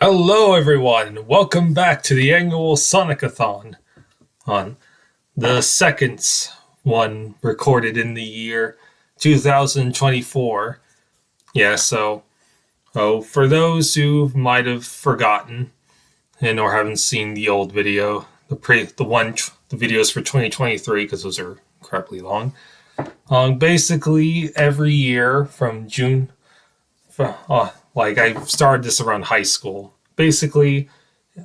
Hello everyone, welcome back to the annual Sonic-a-thon, on the second one recorded in the year 2024. For those who might have forgotten and or haven't seen the old video, the videos for 2023, because those are incredibly long. Basically every year from June, I started this around high school. Basically,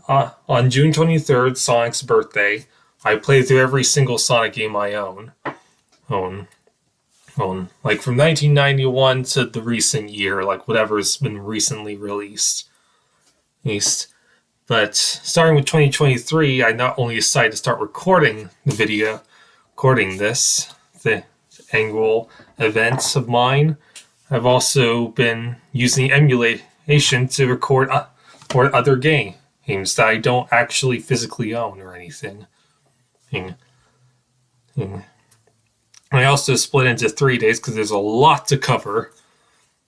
on June 23rd, Sonic's birthday, I played through every single Sonic game I own. Like from 1991 to the recent year, like whatever's been recently released. But starting with 2023, I not only decided to start recording the annual event of mine, I've also been using emulation to record other games that I don't actually physically own or anything. I also split into 3 days because there's a lot to cover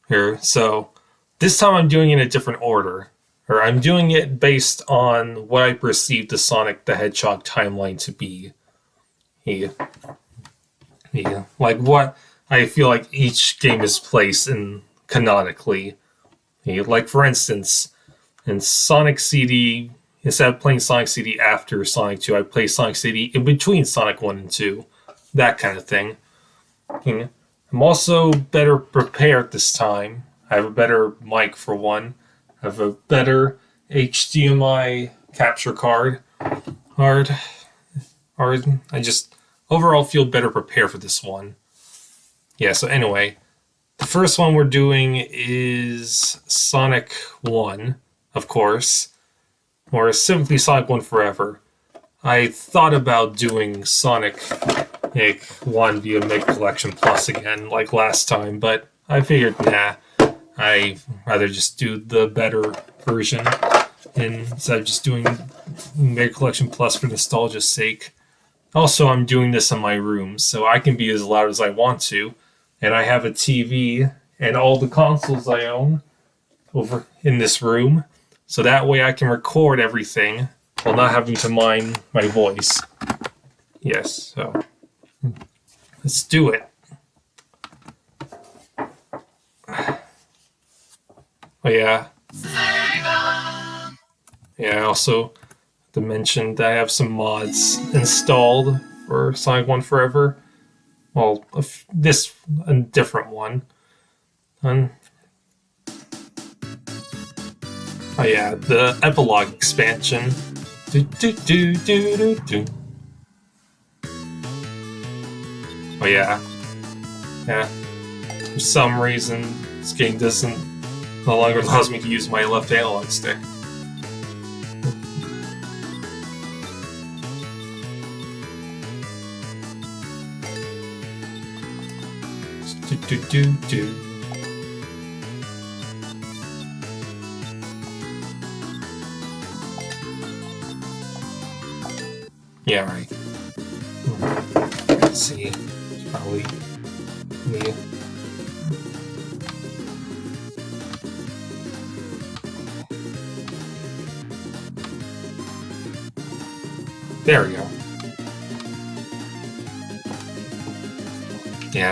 here. So this time I'm doing it in a different order. Or I'm doing it based on what I perceive the Sonic the Hedgehog timeline to be. Like what I feel like each game is placed in canonically. Like for instance, in Sonic CD, instead of playing Sonic CD after Sonic 2, I play Sonic CD in between Sonic 1 and 2. That kind of thing. I'm also better prepared this time. I have a better mic for one. I have a better HDMI capture card. I just overall feel better prepared for this one. So anyway, the first one we're doing is Sonic 1, of course, or simply Sonic 1 Forever. I thought about doing Sonic 1 via Mega Collection Plus again, like last time, but I figured, I'd rather just do the better version instead of just doing Mega Collection Plus for nostalgia's sake. Also, I'm doing this in my room, so I can be as loud as I want to. And I have a TV and all the consoles I own over in this room. So that way I can record everything while not having to mind my voice. So let's do it. I also to mention that I have some mods installed for Sonic 1 Forever. Well, a different one. The epilogue expansion. For some reason, this game no longer allows me to use my left analog stick. Right. Let's see. Probably. There we go.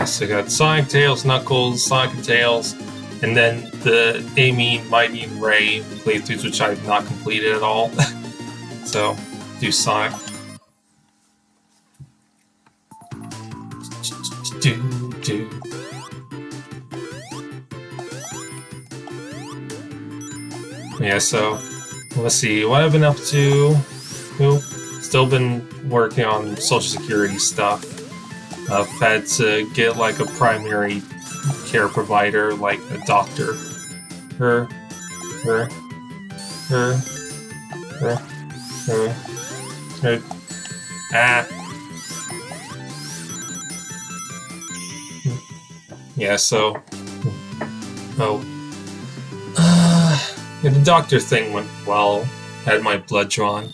So I got Sonic, Tails, Knuckles, Sonic and Tails, and then the Amy, Mighty, and Ray playthroughs, which I've not completed at all. So, do Sonic. So let's see what I've been up to. Still been working on social security stuff. I've had to get like a primary care provider, like a doctor. The doctor thing went well. I had my blood drawn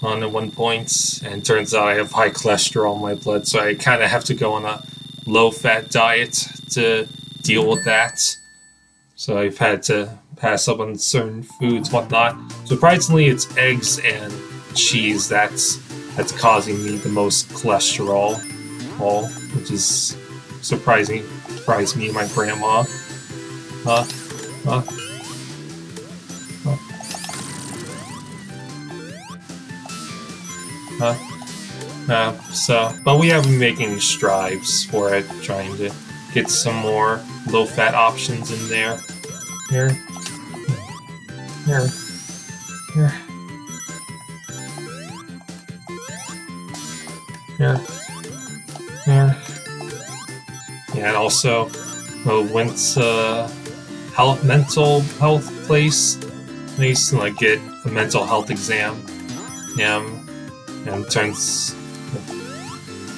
on at one point, and turns out I have high cholesterol in my blood, so I kind of have to go on a low-fat diet to deal with that. So I've had to pass up on certain foods, whatnot. Surprisingly, it's eggs and cheese that's causing me the most cholesterol, which is surprising. Surprised me and my grandma. But we have been making strides for it, trying to get some more low-fat options in there. Here. Yeah, and also went to mental health place, and like get a mental health exam. And turns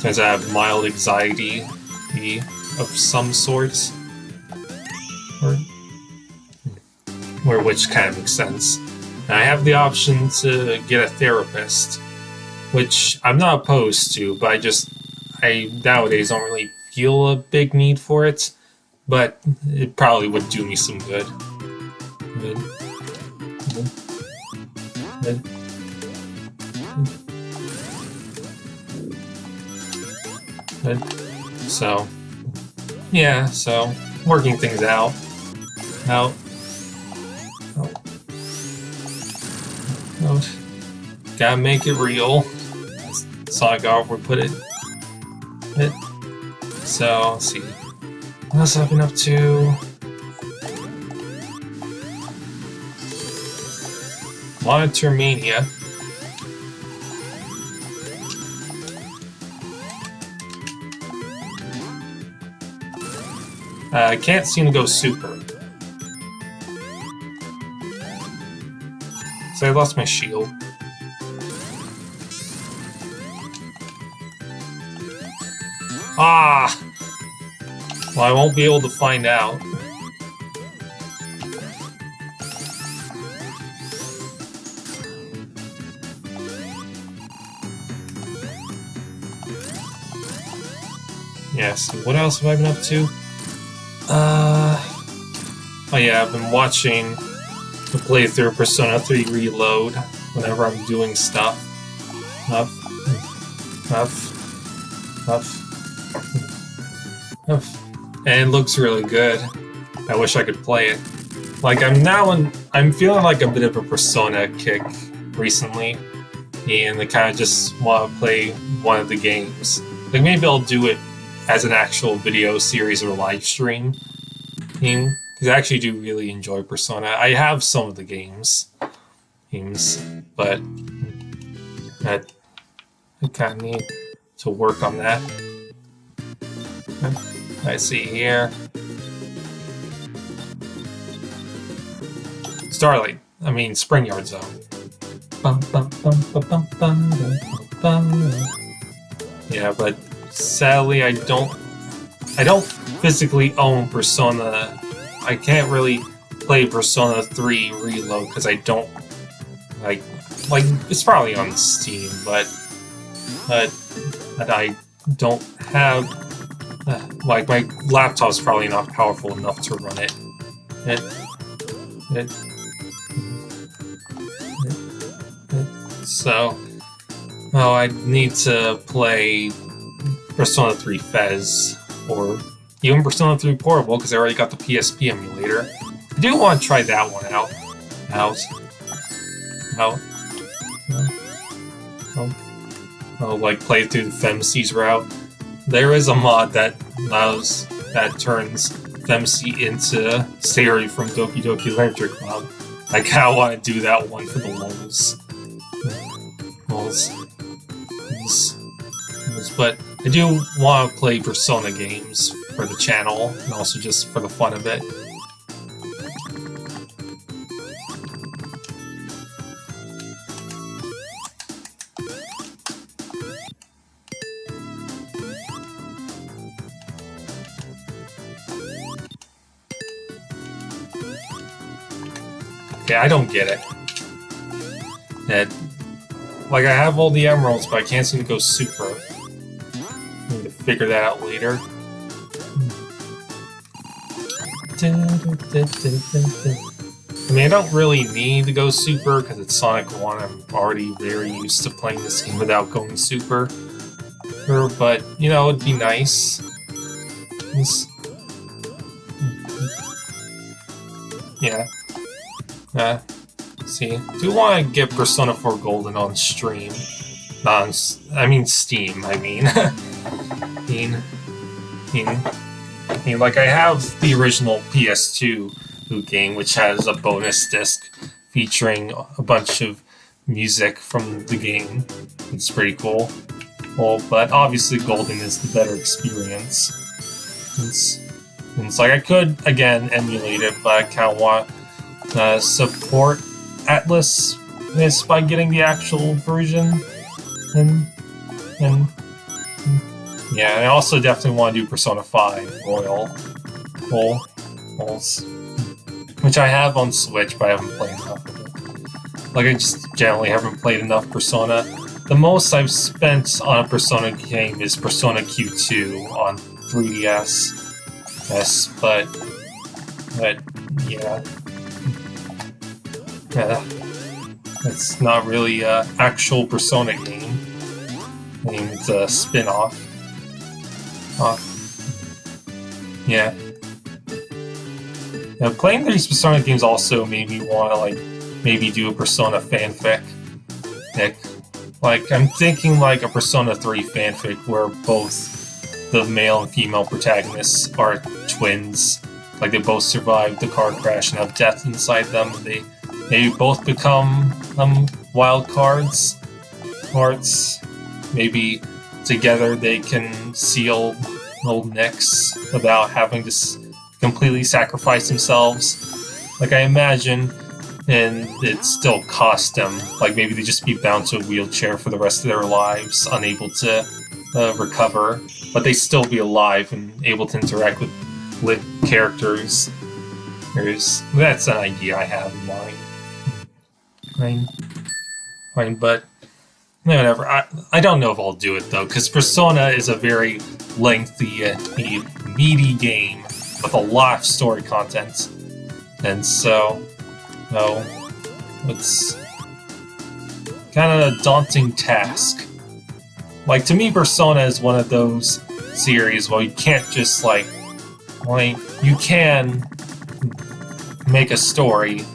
out I have mild anxiety of some sorts, or which kind of makes sense. And I have the option to get a therapist, which I'm not opposed to, but I nowadays don't really feel a big need for it, but it probably would do me some good. So, yeah, so working things out. Gotta make it real. Sonic-a-thon would put it. So, let's see. What else I've been up to? Monitor Mania. I can't seem to go super. So I lost my shield. Ah! Well, I won't be able to find out. Yes, what else have I been up to? Oh yeah, I've been watching the playthrough Persona 3 Reload whenever I'm doing stuff. And it looks really good. I wish I could play it. Like, I'm feeling like a bit of a Persona kick recently, and I kind of just want to play one of the games. Like, maybe I'll do it as an actual video series or live stream. Because I actually do really enjoy Persona. I have some of the games, but I kind of need to work on that. I see here. Starlight. I mean, Spring Yard Zone. Yeah, but sadly, I don't physically own Persona. I can't really play Persona 3 Reload because I don't like it's probably on Steam, but I don't have like my laptop's probably not powerful enough to run it. So, I need to play Persona 3 Fez or even Persona 3 Portable because I already got the PSP emulator. I do want to try that one out. Like play through the Femce's route. There is a mod that turns Femce into Sayori from Doki Doki Literature Club. I kind of want to do that one for the lulz. But I do want to play Persona games for the channel, and also just for the fun of it. Okay, I don't get it. Like, I have all the emeralds, but I can't seem to go super. I need to figure that out later. I mean, I don't really need to go super because it's Sonic 1. I'm already very used to playing this game without going super. But, you know, it'd be nice. Yeah. See, do want to get Persona 4 Golden on stream. I mean Steam, I mean. Like, I have the original PS2 game, which has a bonus disc featuring a bunch of music from the game. It's pretty cool. Well, but obviously Golden is the better experience. It's like I could, again, emulate it, but I kind of want to support Atlas by getting the actual version. And yeah, I also definitely want to do Persona 5 Royal, which I have on Switch, but I haven't played enough of it. Like, I just generally haven't played enough Persona. The most I've spent on a Persona game is Persona Q2 on 3DS. Yes, but yeah. It's not really an actual Persona game. I mean, it's a spin-off. Yeah. Now, playing these Persona games also made me want to, like, maybe do a Persona fanfic. Like, I'm thinking, like, a Persona 3 fanfic where both the male and female protagonists are twins. Like, they both survived the car crash and have death inside them. They both become wild cards. Maybe together they can seal old Nyx without having to completely sacrifice themselves. Like, I imagine, and it still cost them. Like, maybe they just be bound to a wheelchair for the rest of their lives, unable to recover, but they still be alive and able to interact with characters. That's an idea I have in mind. Fine, but whatever. I don't know if I'll do it though, because Persona is a very lengthy, meaty game with a lot of story content, and so it's kind of a daunting task. Like, to me, Persona is one of those series where you can't just you can make a story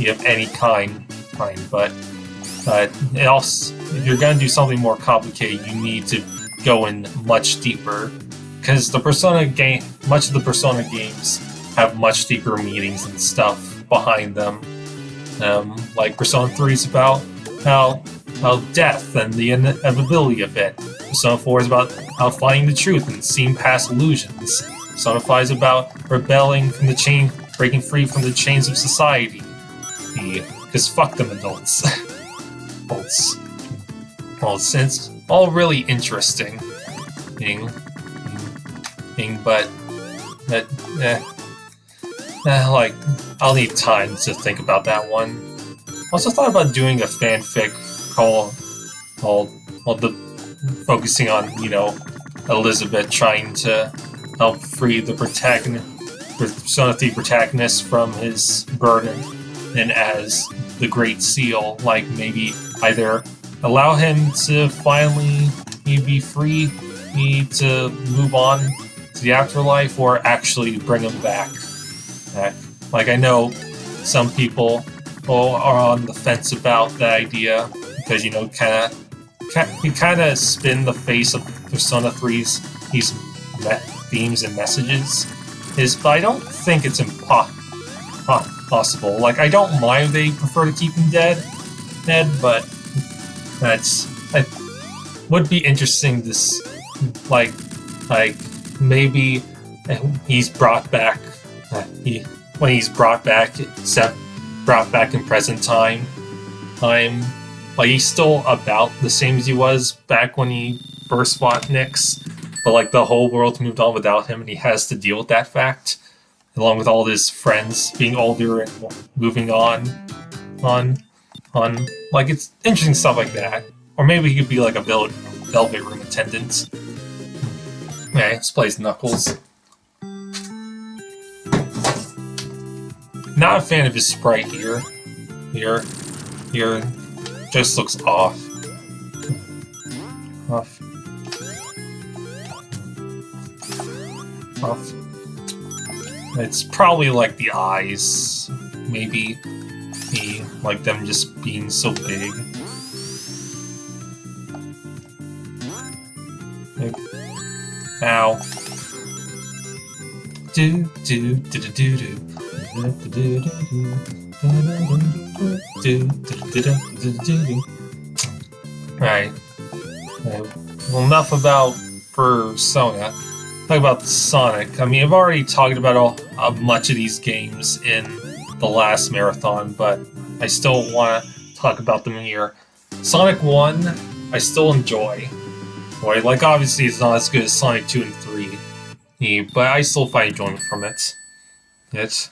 of any kind, but it also, if you're going to do something more complicated, you need to go in much deeper, because the Persona game, much of the Persona games have much deeper meanings and stuff behind them. Like Persona 3 is about how death and the inevitability of it. Persona 4 is about how finding the truth and seeing past illusions. Persona 5 is about rebelling from the chain, breaking free from the chains of society. Because fuck them adults. Well, it's all really interesting. But like, I'll need time to think about that one. I also thought about doing a fanfic called focusing on, Elizabeth trying to help free the Persona 3 protagonist from his burden, and as the Great Seal, like, maybe either allow him to finally be free, to move on to the afterlife, or actually bring him back. Like, I know some people are on the fence about that idea, because, kind of spin the face of Persona 3's these themes and messages. But I don't think it's possible. Like, I don't mind if they prefer to keep him dead, but it would be interesting to, like maybe he's brought back. When he's brought back, except brought back in present time, like, he's still about the same as he was back when he first fought Nyx, but like the whole world's moved on without him, and he has to deal with that fact, along with all his friends being older and moving on. Like, it's interesting stuff like that. Or maybe he could be like a Velvet Room attendant. Yeah, let's play Knuckles. Not a fan of his sprite here. Here just looks off. Off. It's probably like the eyes, maybe. Like them just being so big. Ow. Do do do do do do. Right. Well, enough about Persona. Talk about Sonic. I mean, I've already talked about much of these games in the last marathon, but I still want to talk about them here. Sonic 1, I still enjoy. Right? Like, obviously, it's not as good as Sonic 2 and 3, but I still find enjoyment from it. It.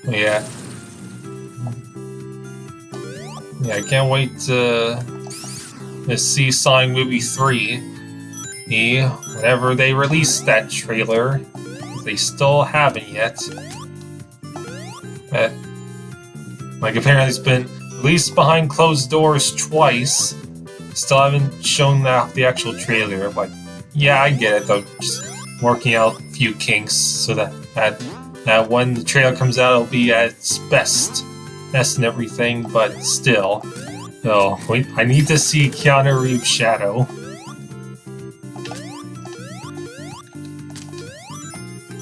Yeah. Yeah, I can't wait to see Sonic Movie 3. Whenever they release that trailer, they still haven't yet. Like, apparently it's been released behind closed doors twice. Still haven't shown the actual trailer. Like, yeah, I get it though. Just working out a few kinks so that when the trailer comes out, it'll be at its best and everything. But still, wait, I need to see Keanu Reeves' Shadow.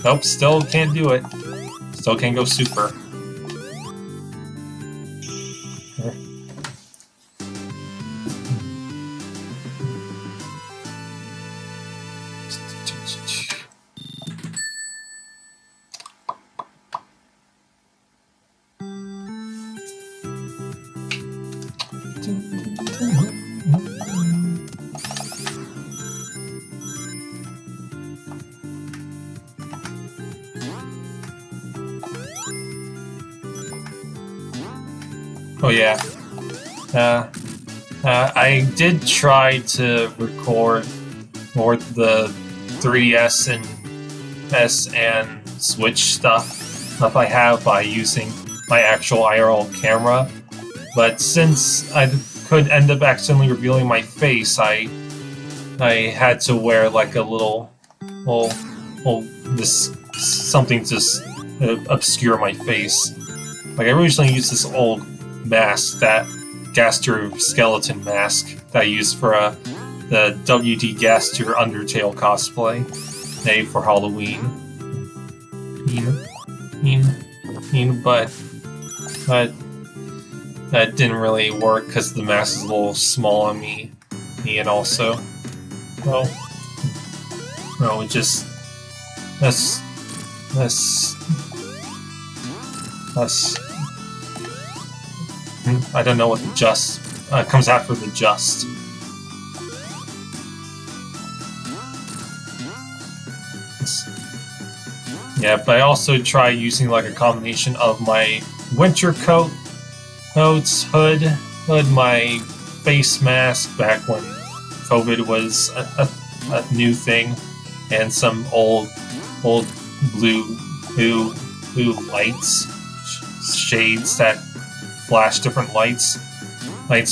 Nope, still can't do it. Still can't go super. Oh yeah. I did try to record more the 3DS and Switch stuff I have by using my actual IRL camera, but since I could end up accidentally revealing my face, I had to wear like a little something to obscure my face. Like I originally used this old mask, that Gaster skeleton mask that I used for the WD Gaster Undertale cosplay for Halloween. But that didn't really work because the mask is a little small on me and also, well, no, it just that's I don't know what the just comes after the just. Yeah, but I also try using like a combination of my winter coat, hood, my face mask back when COVID was a new thing, and some old blue lights, shades that flash different lights,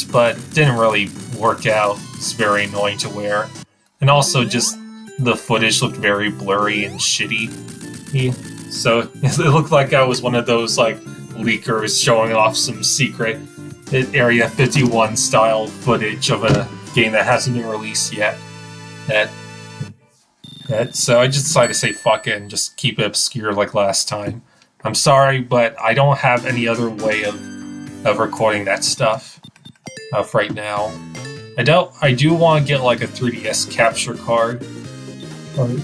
but didn't really work out. It's very annoying to wear, and also just the footage looked very blurry and shitty. So it looked like I was one of those like leakers showing off some secret Area 51 style footage of a game that hasn't been released yet. So I just decided to say fuck it and just keep it obscure like last time. I'm sorry, but I don't have any other way of recording that stuff right now. I do want to get like a 3DS capture card. And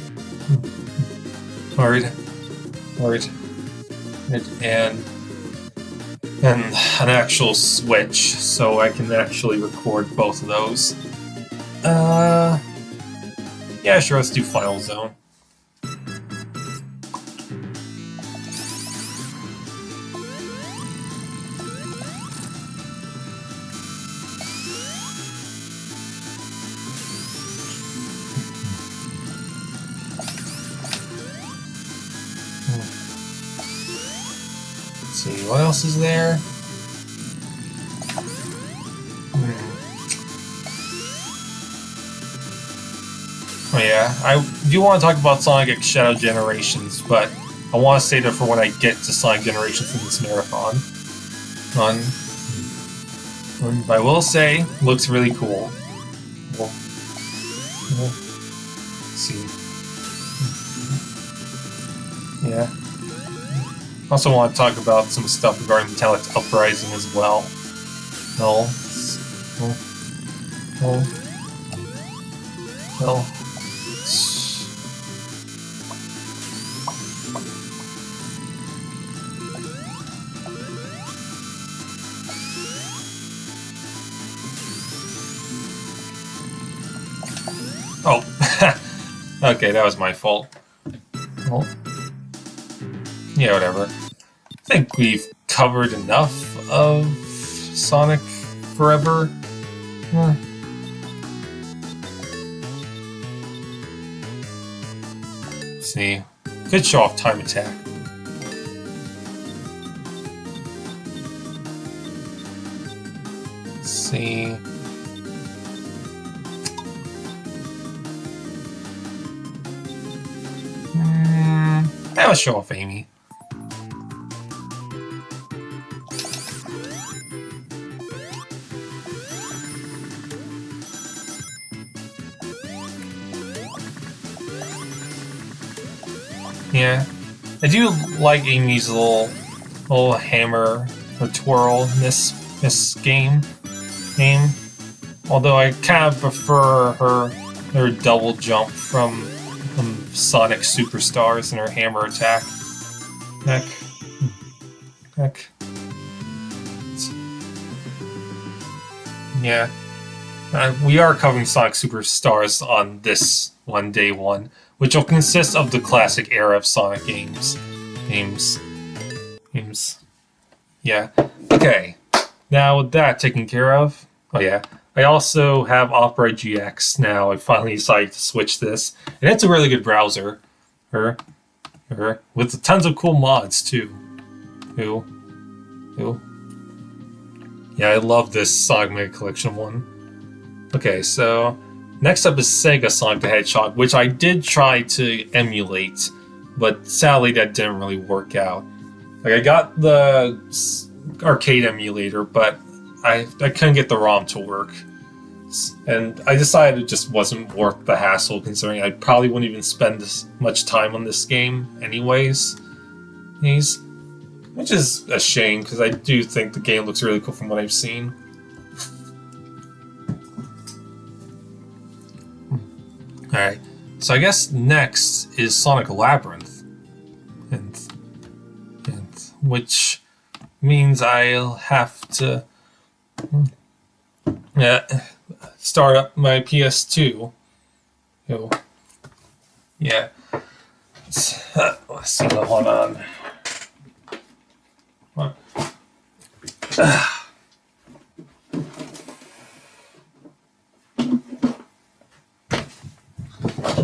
an actual Switch, so I can actually record both of those. Yeah, sure, let's do Final Zone. see, what else is there? Oh yeah, I do want to talk about Sonic X Shadow Generations, but I want to save that for when I get to Sonic Generations in this marathon. But I will say, looks really cool. We'll see. Yeah. Also want to talk about some stuff regarding Metallic Uprising as well. Well. Oh, okay, that was my fault. Well, yeah, whatever. I think we've covered enough of Sonic Forever. See, could show off Time Attack. See. That was show off Amy. Yeah, I do like Amy's little hammer or twirl in this game. Although I kind of prefer her double jump from Sonic Superstars and her hammer attack. Heck. Yeah. We are covering Sonic Superstars on this one, day one, which will consist of the classic era of Sonic games. Yeah. Okay. Now with that taken care of, oh yeah, I also have Opera GX now. I finally decided to switch this, and it's a really good browser. With tons of cool mods too. Yeah, I love this Sonic Mega Collection one. Okay, so next up is Sega Sonic the Hedgehog, which I did try to emulate, but sadly that didn't really work out. Like, I got the arcade emulator, but I couldn't get the ROM to work. And I decided it just wasn't worth the hassle, considering I probably wouldn't even spend this much time on this game anyways. Which is a shame, because I do think the game looks really cool from what I've seen. Alright, so I guess next is Sonic Labyrinth. And which means I'll have to start up my PS2. Yeah. Let's see, hold on.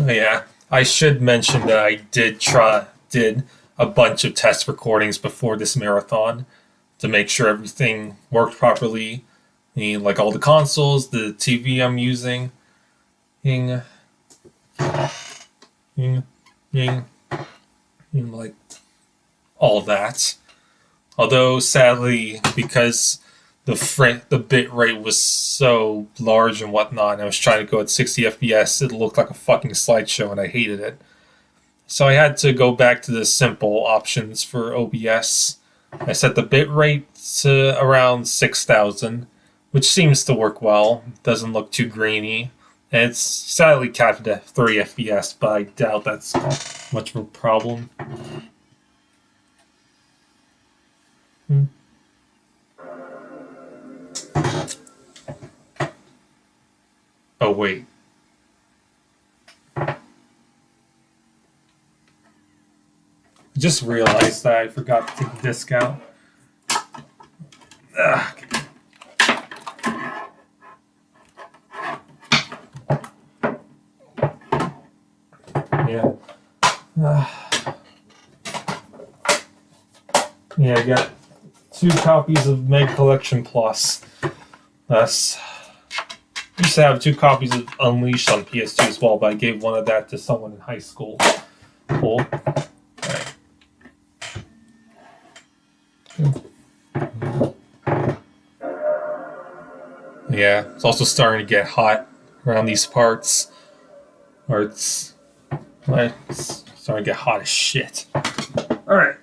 Yeah, I should mention that I did a bunch of test recordings before this marathon to make sure everything worked properly. Like all the consoles, the TV I'm using, like all that. Although sadly, because the bit rate was so large and whatnot, and I was trying to go at 60 FPS, it looked like a fucking slideshow, and I hated it. So I had to go back to the simple options for OBS. I set the bit rate to around 6,000, which seems to work well. Doesn't look too grainy. And it's sadly capped at 30 FPS, but I doubt that's much of a problem. Oh, wait. I just realized that I forgot to take the disc out. Ugh. Yeah. Yeah, 2 copies of Meg Collection Plus. That's used to have 2 copies of Unleashed on PS2 as well, but I gave one of that to someone in high school. Cool. Alright. Yeah, it's also starting to get hot around these parts. Or it's starting to get hot as shit. Alright.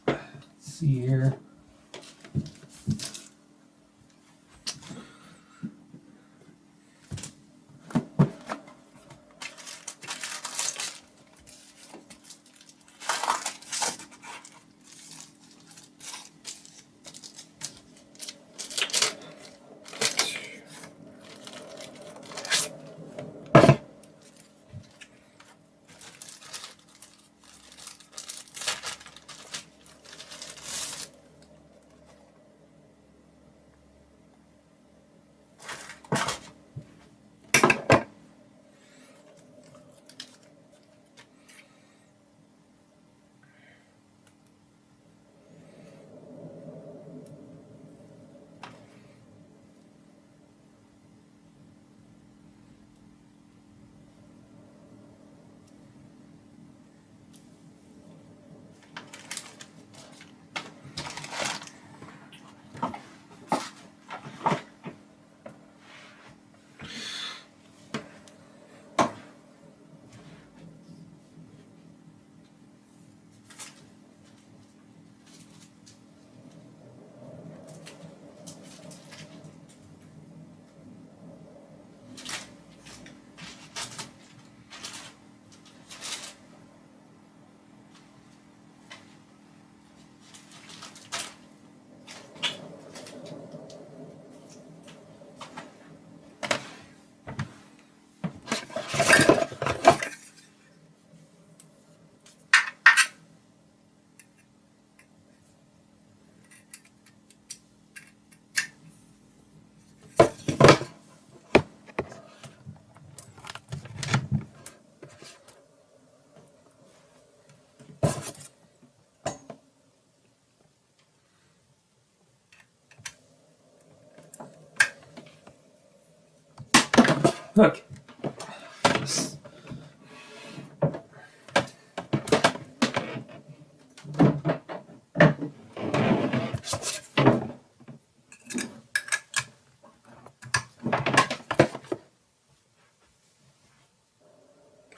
Let's see here. Look.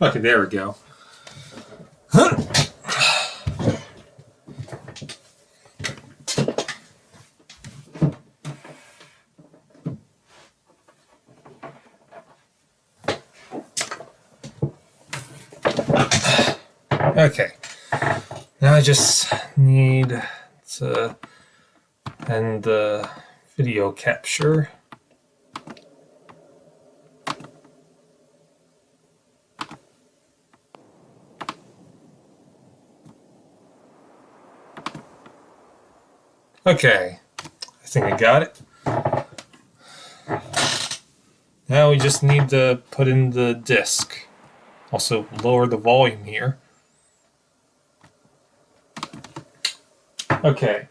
Okay, there we go. Okay. Now I just need to end the video capture. Okay, I think I got it. Now we just need to put in the disc. Also lower the volume here. Okay.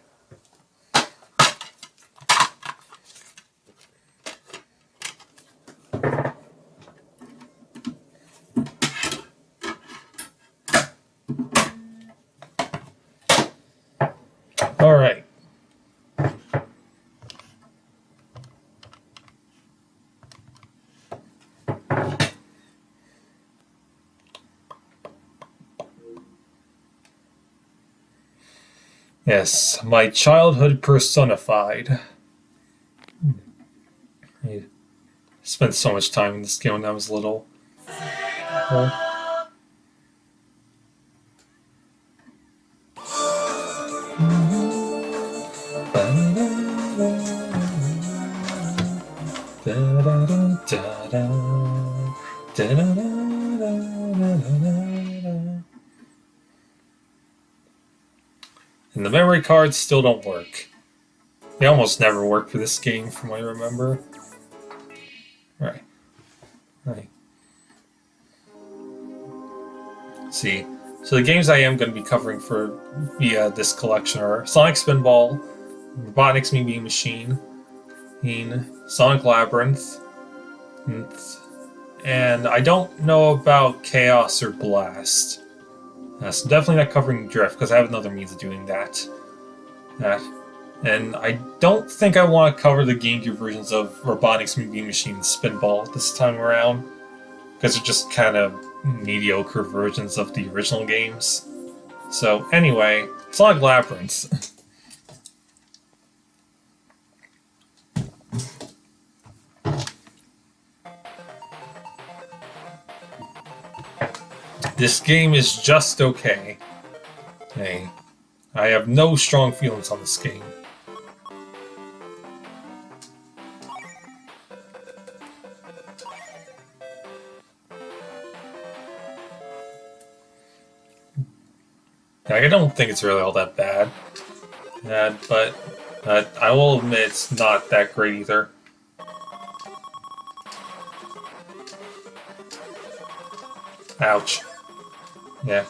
All right. Yes, my childhood personified. I spent so much time in this game when I was little. And the memory cards still don't work. They almost never work for this game, from what I remember. Right. See, so the games I am going to be covering via this collection are Sonic Spinball, Robotnik's Mean Machine, Sonic Labyrinth, and I don't know about Chaos or Blast. So definitely not covering Drift, because I have another means of doing that. And I don't think I want to cover the GameCube versions of Robotnik's Mean Machine and Spinball this time around, because they're just kind of mediocre versions of the original games. So anyway, Sonic Labyrinth. This game is just okay. Hey, I have no strong feelings on this game. I don't think it's really all that bad. But I will admit it's not that great either. Ouch. Yeah.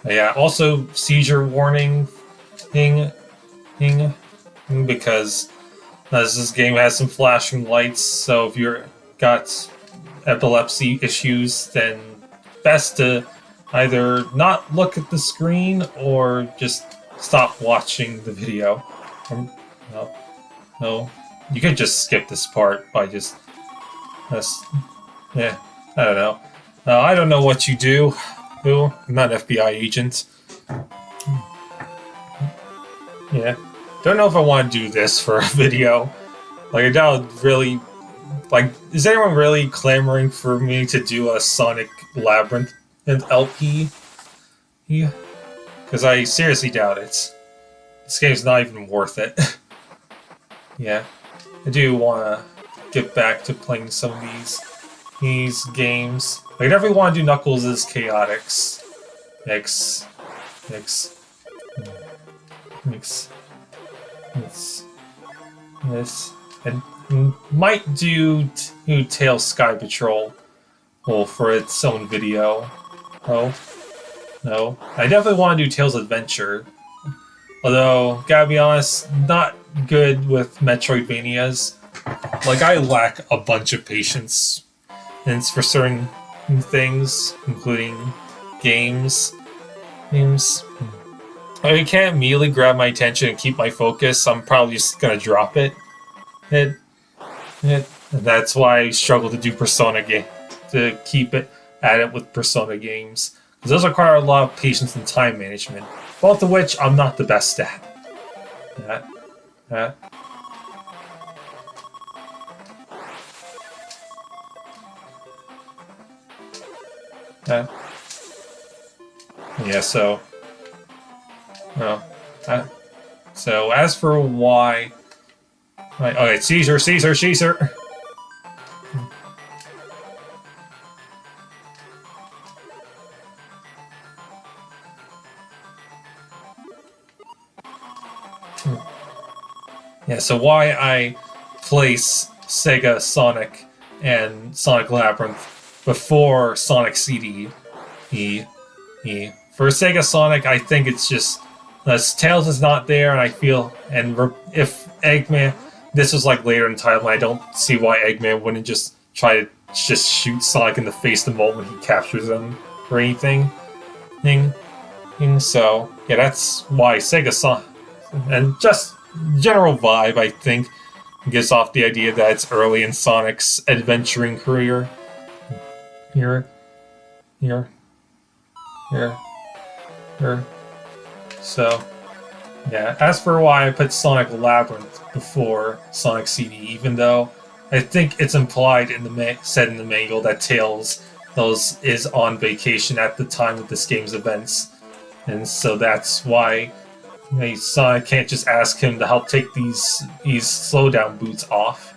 Yeah, also seizure warning thing, because this game has some flashing lights, so if you're got epilepsy issues, then best to either not look at the screen or just stop watching the video. No, you could just skip this part by just yeah, I don't know. I don't know what you do. I'm not an FBI agent. Yeah. Don't know if I want to do this for a video. Like, I doubt really... Like, is anyone really clamoring for me to do a Sonic Labyrinth LP? Yeah. Because I seriously doubt it. This game's not even worth it. Yeah. I do want to get back to playing some of these games. I definitely want to do Knuckles' Chaotix. X. And might do Tails Sky Patrol for its own video. No. I definitely want to do Tails Adventure. Although, gotta be honest, not good with Metroidvanias. Like, I lack a bunch of patience. And it's for certain things, including games. I can't immediately grab my attention and keep my focus. I'm probably just gonna drop it. And that's why I struggle to do Persona to keep it at it with Persona games. Because those require a lot of patience and time management, both of which I'm not the best at. Yeah, so... So, as for why... Okay, Caesar! Yeah, so why I place Sega Sonic and Sonic Labyrinth before Sonic CD. For Sega Sonic, I think it's just Tails is not there, and I feel, and if Eggman, this was like later in the title, I don't see why Eggman wouldn't just try to just shoot Sonic in the face the moment he captures him or anything. So yeah, that's why Sega Sonic, and just general vibe, I think, gives off the idea that it's early in Sonic's adventuring career. Here. So, yeah, as for why I put Sonic Labyrinth before Sonic CD, even though I think it's implied in the said in the manual that Tails is on vacation at the time of this game's events, and so that's why Sonic can't just ask him to help take these slowdown boots off.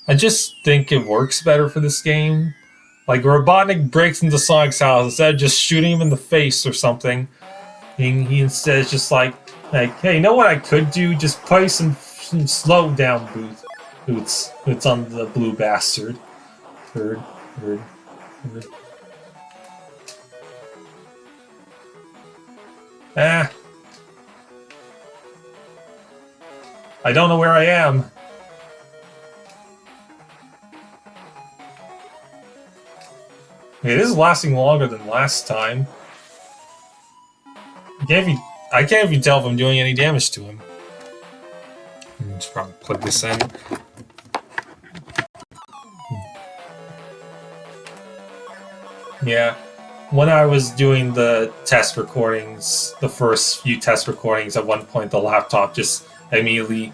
I just think it works better for this game. Like, Robotnik breaks into Sonic's house, instead of just shooting him in the face or something, he instead is just like, hey, you know what I could do? Just play some slow down boots on the blue bastard. Third. Ah. I don't know where I am. Okay, this is lasting longer than last time. I can't even tell if I'm doing any damage to him. Let's probably plug this in. Yeah. When I was doing the test recordings, the first few test recordings, at one point the laptop just immediately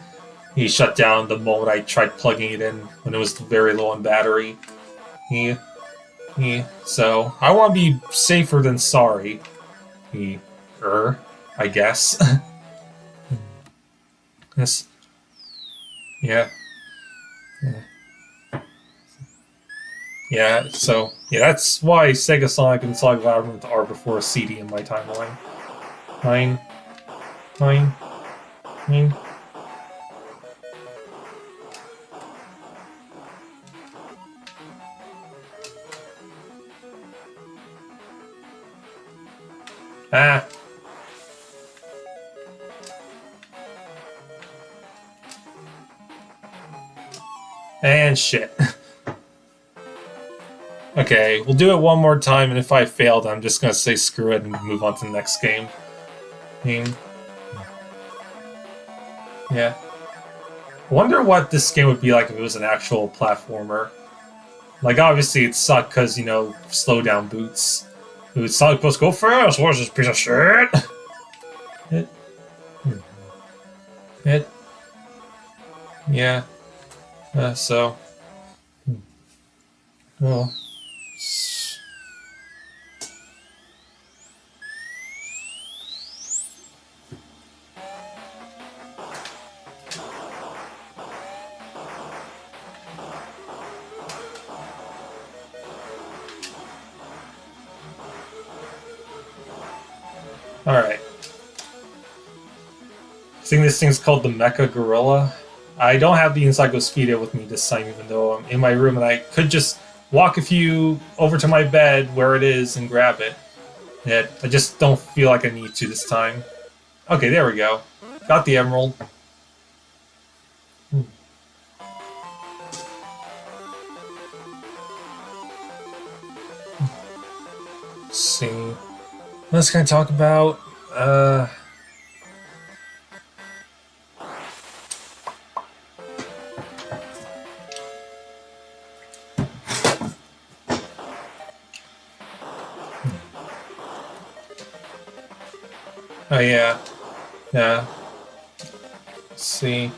shut down the moment I tried plugging it in when it was very low on battery. Yeah. So I want to be safer than sorry. I guess. Yes. Yeah. Yeah, so, yeah, that's why Sega Sonic and Sonic Labyrinth are before CD in my timeline. Nine. Ah. And shit. Okay, we'll do it one more time, and if I failed, I'm just gonna say screw it and move on to the next game. Yeah. Wonder what this game would be like if it was an actual platformer. Like, obviously, it sucked because, you know, slow down boots. Sonic supposed to go fast. What's this piece of shit? Yeah. So. Well. Alright. I think this thing's called the Mecha Gorilla. I don't have the encyclopedia with me this time, even though I'm in my room, and I could just walk a few over to my bed where it is and grab it. Yet I just don't feel like I need to this time. Okay, there we go. Got the emerald. Let's see. What else can I talk about? Oh yeah. Yeah. Let's see.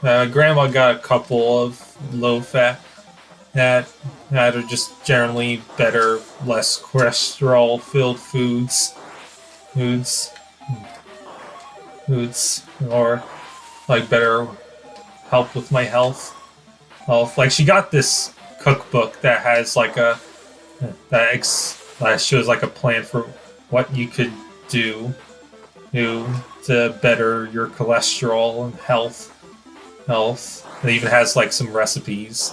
Yeah, Grandma got a couple of low-fat that are just generally better, less cholesterol-filled foods, or like better help with my health. Like she got this cookbook that has like that shows like a plan for what you could do to better your cholesterol and health. It even has like some recipes.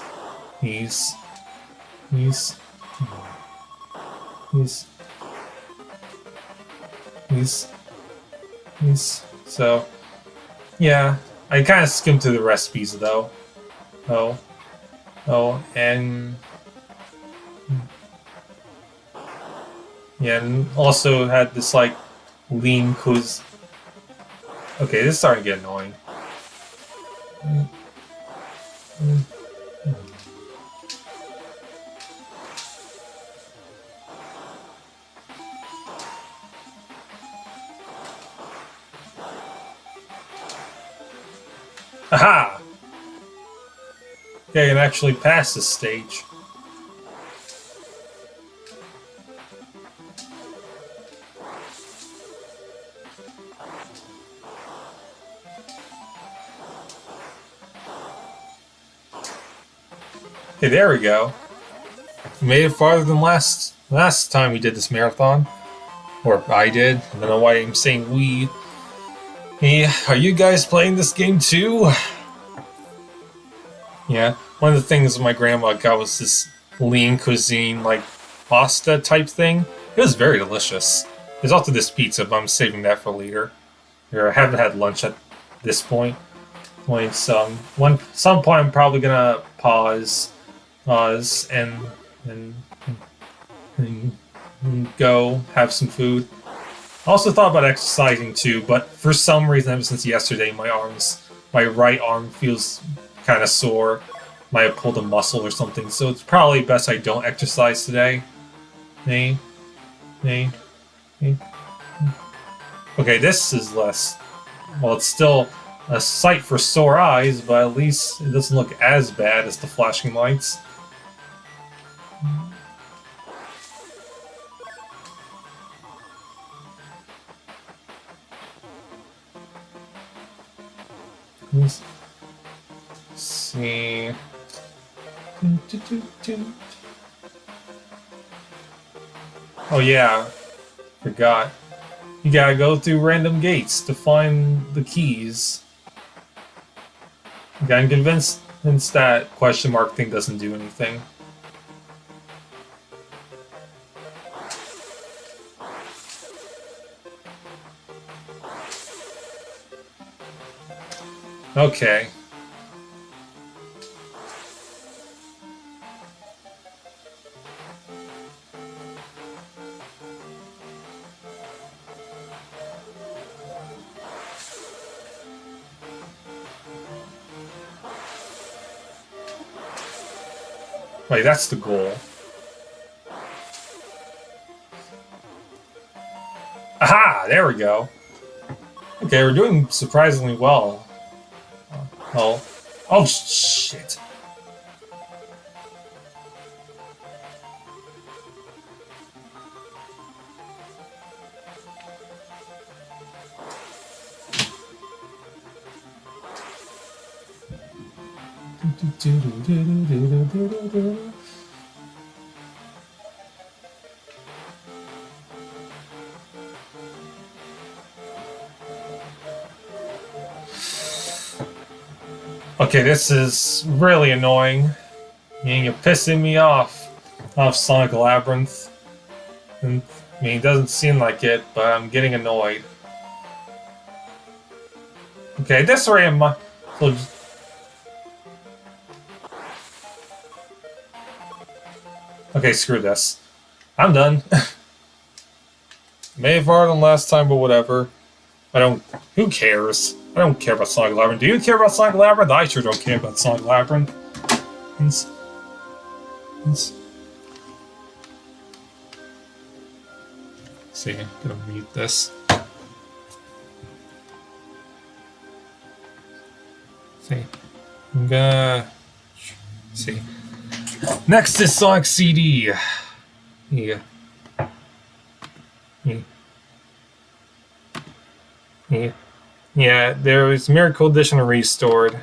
So, yeah, I kind of skimmed through the recipes though. And yeah, and also had this like lean cause. Okay, this is starting to get annoying. Aha! Okay, I can actually pass this stage. Okay, there we go. Made it farther than last time we did this marathon. Or I did. I don't know why I'm saying we. Hey, are you guys playing this game too? Yeah, one of the things my grandma got was this lean cuisine, like pasta type thing. It was very delicious. There's also this pizza, but I'm saving that for later. Here, I haven't had lunch at this point. Some point I'm probably gonna pause, and, and, and go have some food. I also thought about exercising too, but for some reason, ever since yesterday, my right arm feels kind of sore. Might have pulled a muscle or something, so it's probably best I don't exercise today. Me, me, me. Okay, this is less. Well, it's still a sight for sore eyes, but at least it doesn't look as bad as the flashing lights. Let's see. Oh yeah, forgot. You gotta go through random gates to find the keys. Okay, I'm convinced that question mark thing doesn't do anything. Okay. Wait, that's the goal. Aha! There we go. Okay, we're doing surprisingly well. Oh. Oh, shit. Okay, this is really annoying. You're pissing me off Sonic Labyrinth. And, I mean, it doesn't seem like it, but I'm getting annoyed. Okay, this way am I. So, okay, screw this. I'm done. May have harder than last time, but whatever. I don't. Who cares? I don't care about Sonic Labyrinth. Do you care about Sonic Labyrinth? I sure don't care about Sonic Labyrinth. See, I'm gonna mute this. See, I'm gonna see. Next is Sonic CD. Yeah. Yeah. Yeah. Yeah, there was Miracle Edition restored.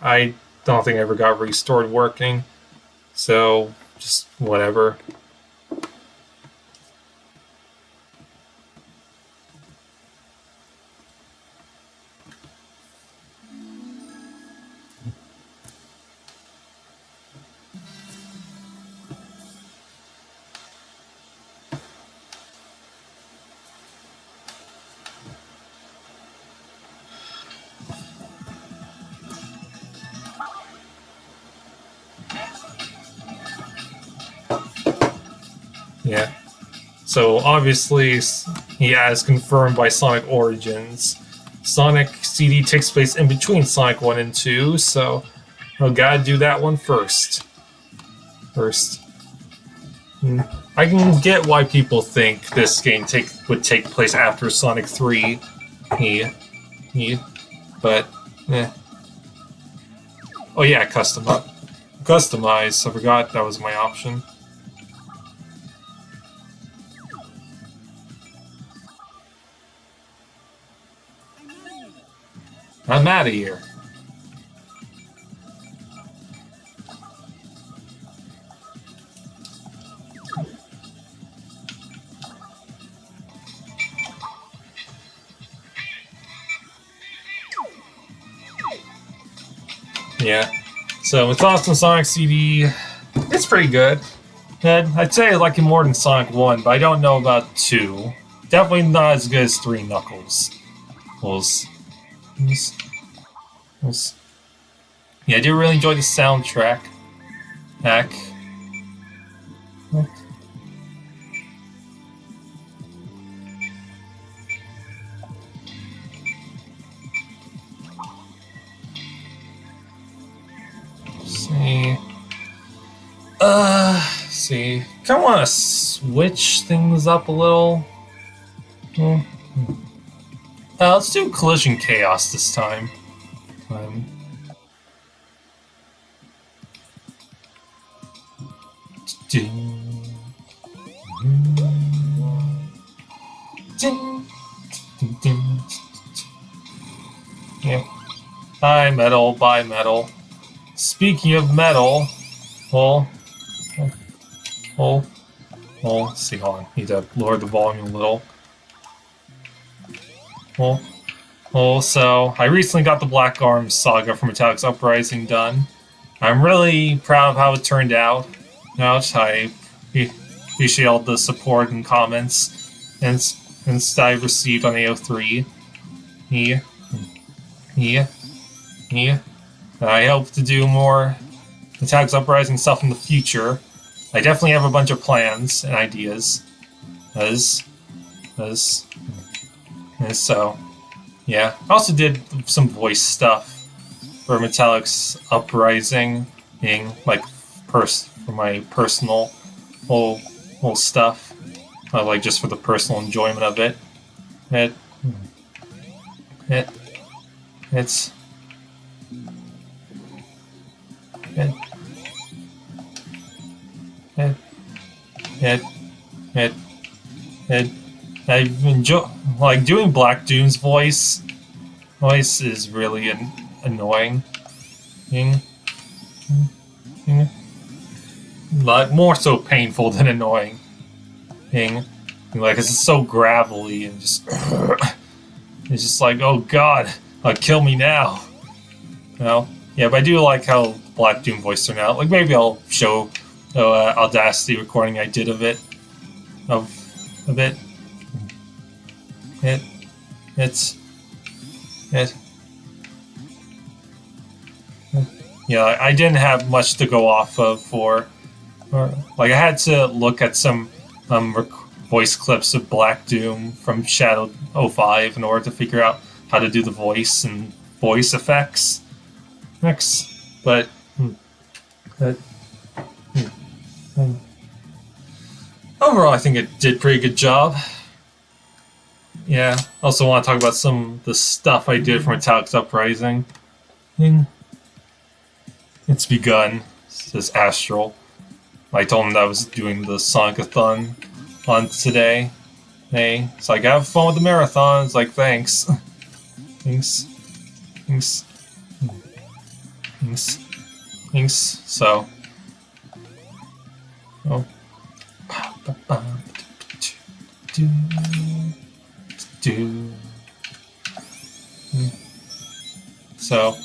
I don't think I ever got restored working. So, just whatever. Yeah. So obviously, yeah, as confirmed by Sonic Origins, Sonic CD takes place in between Sonic 1 and 2, so I gotta do that one first. I can get why people think this game would take place after Sonic 3. Yeah. But, eh. Oh yeah, customize. I forgot that was my option. I'm out of here. Yeah. So with thoughts on Sonic CD, it's pretty good. And I'd say I like it more than Sonic 1, but I don't know about 2. Definitely not as good as 3 Knuckles. Yeah, I do really enjoy the soundtrack. See. Kind of want to switch things up a little. Let's do Collision Chaos this time. Yeah. Buy metal, buy metal. Speaking of metal, let's see, hold on. Need to lower the volume a little. So I recently got the Black Arms Saga from Metallic's Uprising done. I'm really proud of how it turned out. I appreciate all the support and comments and I've received on AO3. I hope to do more Metallic's Uprising stuff in the future. I definitely have a bunch of plans and ideas. So, yeah. I also did some voice stuff for Metallic's Uprising, for my personal whole stuff, like just for the personal enjoyment of it. I've enjoyed doing Black Doom's voice. Voice is really annoying. Like more so painful than annoying. Like it's so gravelly and just it's just like, oh god, kill me now. Yeah, but I do like how Black Doom voice turned out. Like maybe I'll show Audacity recording I did of it. Yeah, I didn't have much to go off of I had to look at some voice clips of Black Doom from Shadow 05 in order to figure out how to do the voice and voice effects. But overall, I think it did a pretty good job. Yeah. Also want to talk about some of the stuff I did for Metallic's Uprising. It's begun. Says Astral. I told him that I was doing the Sonic-a-thon on today. Hey, it's like, have fun with the marathon. It's like, thanks. Thanks. So. So,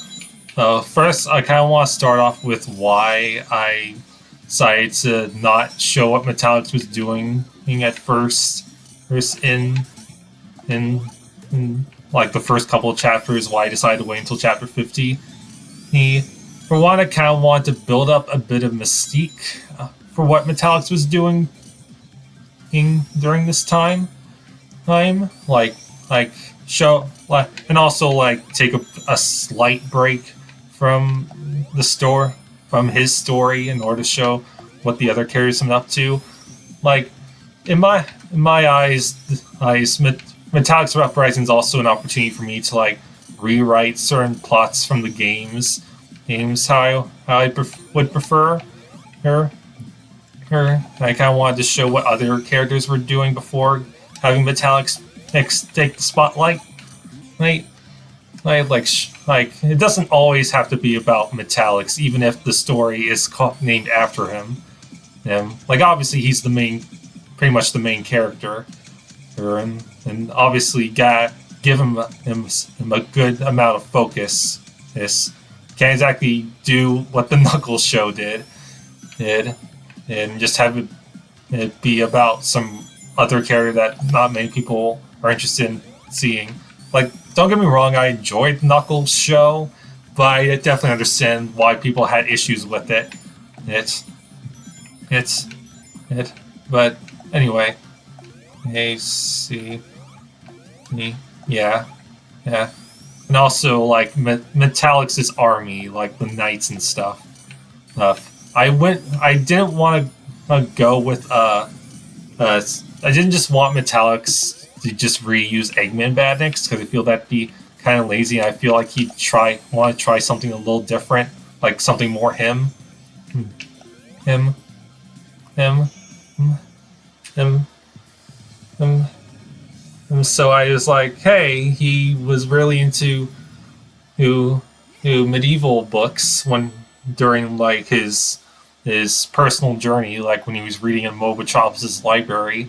first, I kind of want to start off with why I decided to not show what Metallics was doing at first in like the first couple of chapters. Why I decided to wait until chapter 50. For one, I kind of wanted to build up a bit of mystique for what Metallics was doing during this time, and also take a slight break from his story in order to show what the other characters have been up to. Like in my eyes, Metallic's Uprising is also an opportunity for me to rewrite certain plots from the games how I would prefer her. I kind of wanted to show what other characters were doing before having Metallics take the spotlight. It doesn't always have to be about Metallics, even if the story is named after him. Obviously he's pretty much the main character, and obviously gotta give him a good amount of focus. can't exactly do what the Knuckles show did, and just have it be about some other character that not many people are interested in seeing. Like, don't get me wrong, I enjoyed Knuckles' show, but I definitely understand why people had issues with it. It's, it's, it. But anyway, A C E, yeah, yeah, and also like Metallic's army, like the knights and stuff. I didn't want to go with I didn't just want Metallics to just reuse Eggman Badniks because I feel that'd be kind of lazy. I feel like he'd want to try something a little different, like something more him, him, him, him, him. And so I was like, hey, he was really into who medieval books during like his personal journey, like when he was reading in Mobatrops' library.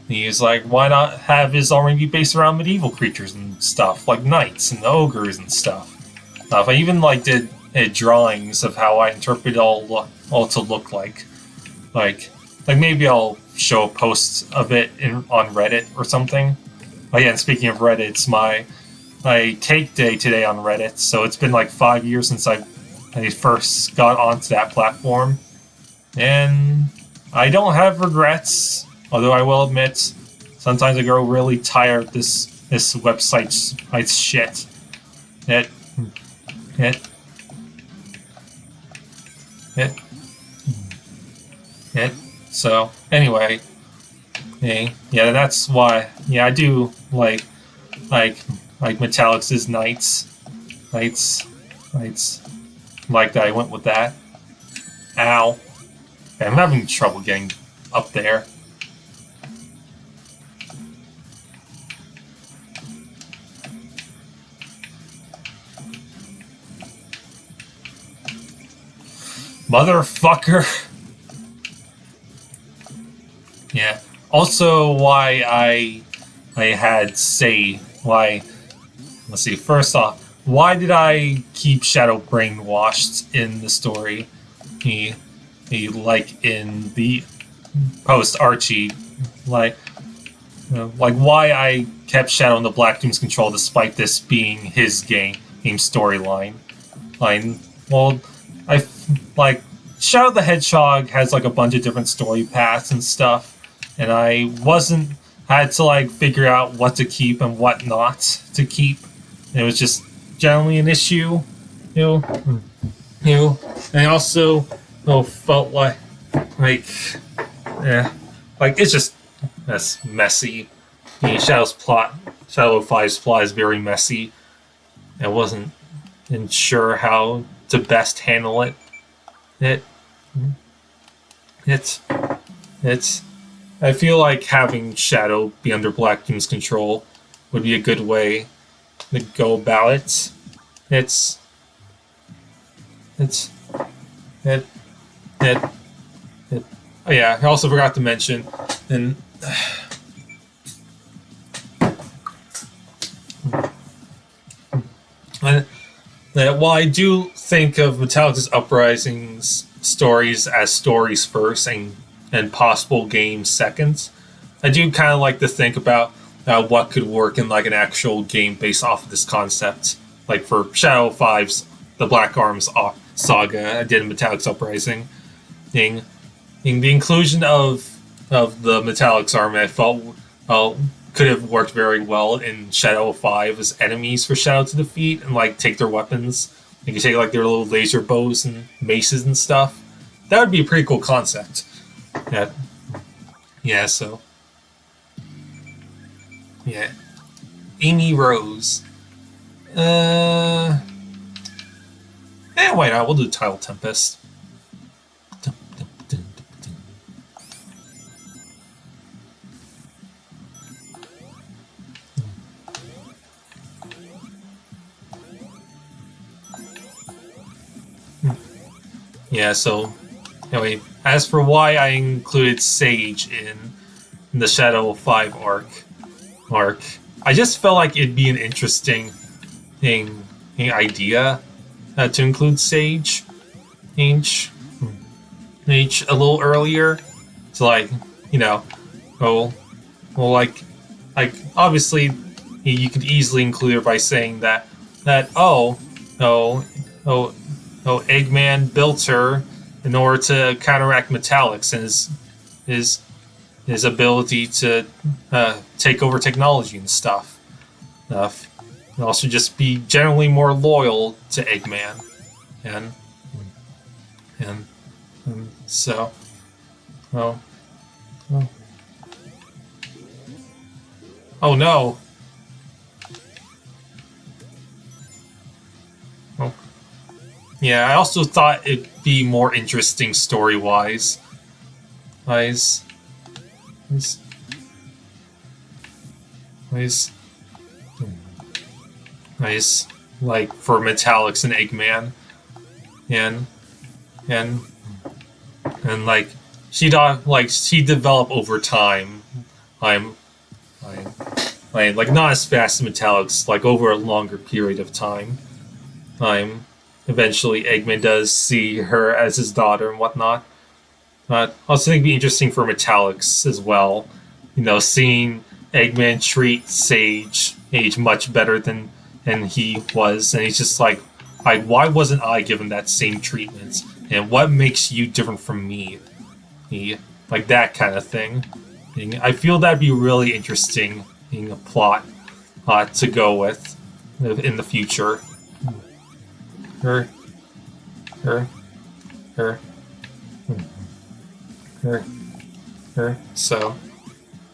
He was like, why not have his army be based around medieval creatures and stuff, like knights and ogres and stuff. I even like did drawings of how I interpret all to look like. Like maybe I'll show a post of it on Reddit or something. Oh yeah, and speaking of Reddit, it's my take day today on Reddit, so it's been like 5 years since I first got onto that platform. And I don't have regrets, although I will admit, sometimes I grow really tired of this website's shit. It. So, anyway. Yeah, that's why. Yeah, I do like Metallic's Knights. Like that, I went with that. Ow. I'm having trouble getting up there. Motherfucker. Yeah. Also, why I had why. Let's see. First off, why did I keep Shadow brainwashed in the story? He like in the post Archie, like why I kept Shadow in the Black Doom's control despite this being his game storyline. Well, I like Shadow the Hedgehog has like a bunch of different story paths and stuff, and I had to like figure out what to keep and what not to keep. And it was just generally an issue, and I also felt like it's just that's messy. Shadow 5's plot is very messy. I wasn't sure how to best handle it. I feel like having Shadow be under Black Doom's control would be a good way to go about it. Oh yeah, I also forgot to mention, and while I do think of Metallic's Uprising's stories as stories first and possible games second, I do kind of like to think about what could work in like an actual game based off of this concept. Like for Shadow 5's The Black Arms saga I did in Metallic's Uprising. In the inclusion of the Metallic's army, I felt could have worked very well in Shadow 5 as enemies for Shadow to defeat and like take their weapons. You can take like their little laser bows and maces and stuff. That would be a pretty cool concept. So Amy Rose. Why not? We'll do Tile Tempest. Yeah, so anyway, as for why I included Sage in the Shadow 5 arc, I just felt like it'd be an interesting idea. to include Age, Age a little earlier, to like, you know, oh, well, like obviously you could easily include it by saying that oh oh Eggman built her in order to counteract Metallics and his his ability to take over technology and stuff. And also just be generally more loyal to Eggman, and and, and so oh oh oh no. Well, yeah, I also thought it'd be more interesting story-wise. Wise, wise, wise, wise, like for Metallics and Eggman, and and and like she develop over time. I'm, like not as fast as Metallics, like over a longer period of time. Eventually Eggman does see her as his daughter and whatnot. But I also think it'd be interesting for Metallics as well. You know, seeing Eggman treat Sage Age much better than he was, and he's just like, why wasn't I given that same treatment? And what makes you different from me? Like that kind of thing. And I feel that'd be really interesting in a plot to go with in the future. Her. So,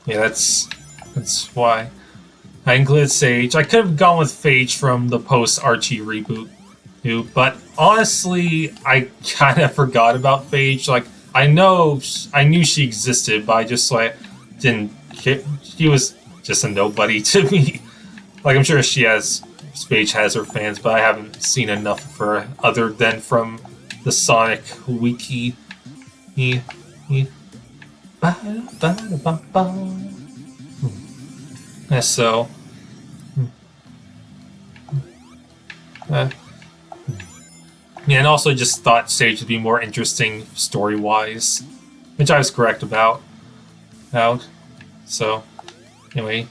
yeah, that's why I included Sage. I could have gone with Phage from the post Archie reboot, too, but honestly, I kind of forgot about Phage. Like, I knew she existed, but I just like didn't care. She was just a nobody to me. Like, I'm sure Phage has her fans, but I haven't seen enough of her other than from the Sonic wiki. So, yeah, and also just thought Sage would be more interesting story-wise, which I was correct about. So, anyway,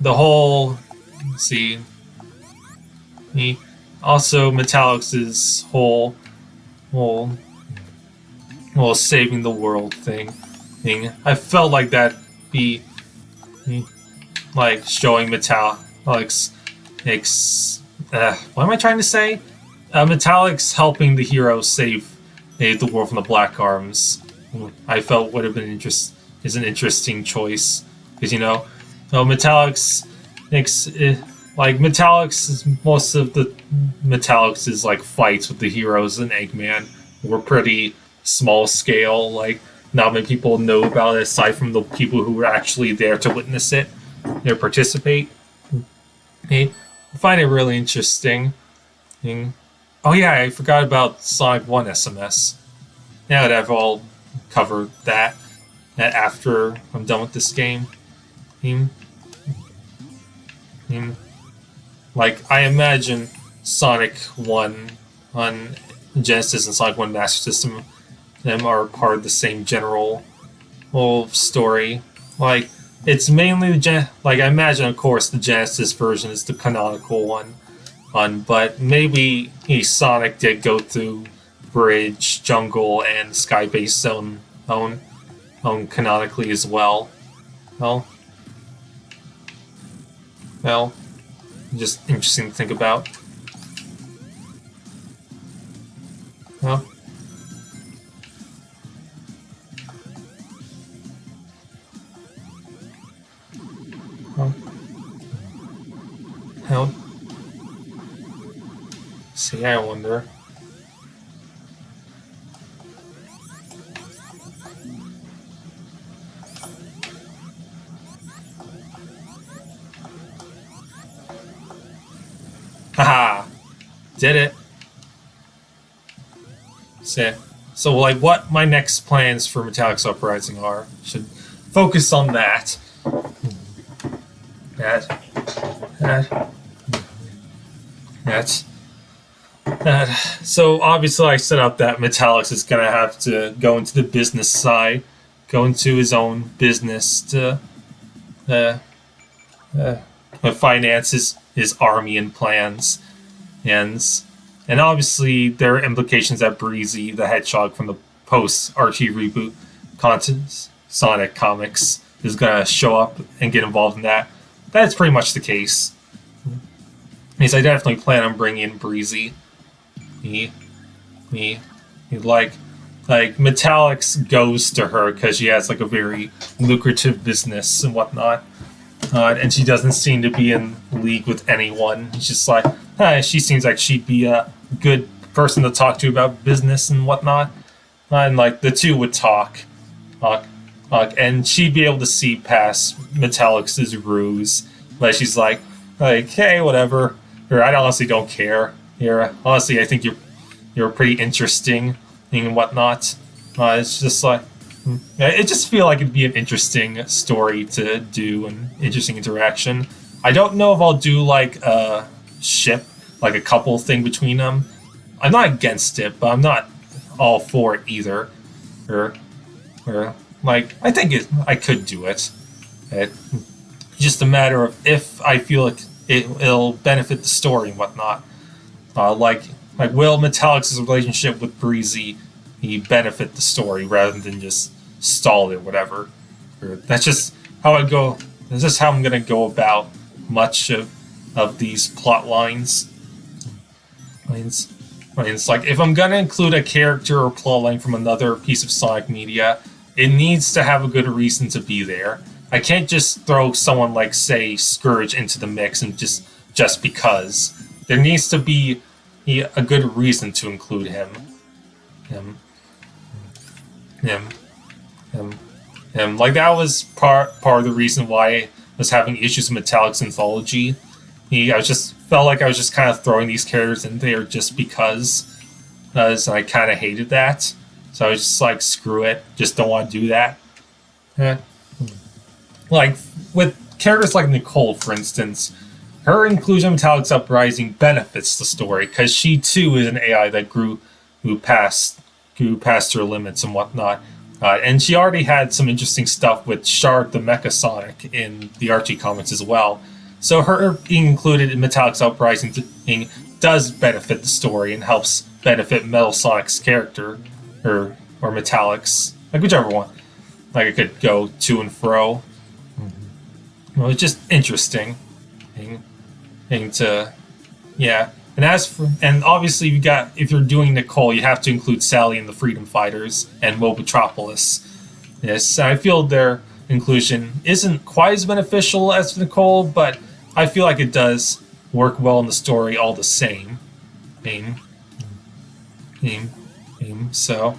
the whole, also Metallics' whole saving the world thing. I felt like that'd be like showing Metallics. What am I trying to say? Metallics helping the hero save the world from the Black Arms. I felt would have been is an interesting choice because Metallics most of the Metallics' like fights with the heroes and Eggman were pretty small scale. Like not many people know about it aside from the people who were actually there to witness it or participate. I find it really interesting. Oh yeah, I forgot about Sonic 1 SMS. Now that I've all covered that after I'm done with this game. Like, I imagine Sonic 1 on Genesis and Sonic 1 Master System them are part of the same general whole story. Like, it's mainly I imagine, of course, the Genesis version is the canonical one, but maybe Sonic did go through Bridge, Jungle, and Skybase Zone own canonically as well. Well, just interesting to think about. Well, how? See, I wonder. Haha! Did it. So like what my next plans for Metallics Uprising are. Should focus on that. That. That's so obviously I set up that Metallics is gonna have to go into the business side, go into his own business to uh, uh, finance his army and plans, and and obviously there are implications that Breezy the Hedgehog from the post Archie reboot content Sonic comics is gonna show up and get involved in that. That's pretty much the case. Because I definitely plan on bringing in Breezy. He, he like Metallics goes to her because she has like a very lucrative business and whatnot, and she doesn't seem to be in league with anyone. It's just like, she seems like she'd be a good person to talk to about business and whatnot, and like the two would talk, and she'd be able to see past Metallics' ruse. Like she's like, hey, whatever. Or I honestly don't care. Here, honestly, I think you're pretty interesting and whatnot. It's just like it just feel like it'd be an interesting story to do, an interesting interaction. I don't know if I'll do like a ship, like a couple thing between them. I'm not against it, but I'm not all for it either. Or like I think I could do it. It's just a matter of if I feel like it'll benefit the story and whatnot. Like will Metallics' relationship with Breezy he benefit the story rather than just stall it or whatever. Or that's just how I go. That's just how I'm gonna go about much of these plot lines. It's like if I'm gonna include a character or plot line from another piece of Sonic media, it needs to have a good reason to be there. I can't just throw someone like, say, Scourge into the mix and just because. There needs to be a good reason to include him. Him. Him. Him. Him. Like, that was part of the reason why I was having issues with Metallic's anthology. I just felt like I was just kind of throwing these characters in there just because. And I kind of hated that. So I was just like, screw it. Just don't want to do that. Like, with characters like Nicole, for instance, her inclusion of Metallic's Uprising benefits the story, because she too is an AI that grew past her limits and whatnot. And she already had some interesting stuff with Shard the Mecha Sonic in the Archie comics as well. So her being included in Metallic's Uprising does benefit the story and helps benefit Metal Sonic's character, or Metallic's, like whichever one. Like it could go to and fro. Well, it's just interesting thing to, yeah. And obviously if you're doing Nicole, you have to include Sally and the Freedom Fighters and Mobotropolis. Yes, I feel their inclusion isn't quite as beneficial as Nicole, but I feel like it does work well in the story all the same. So.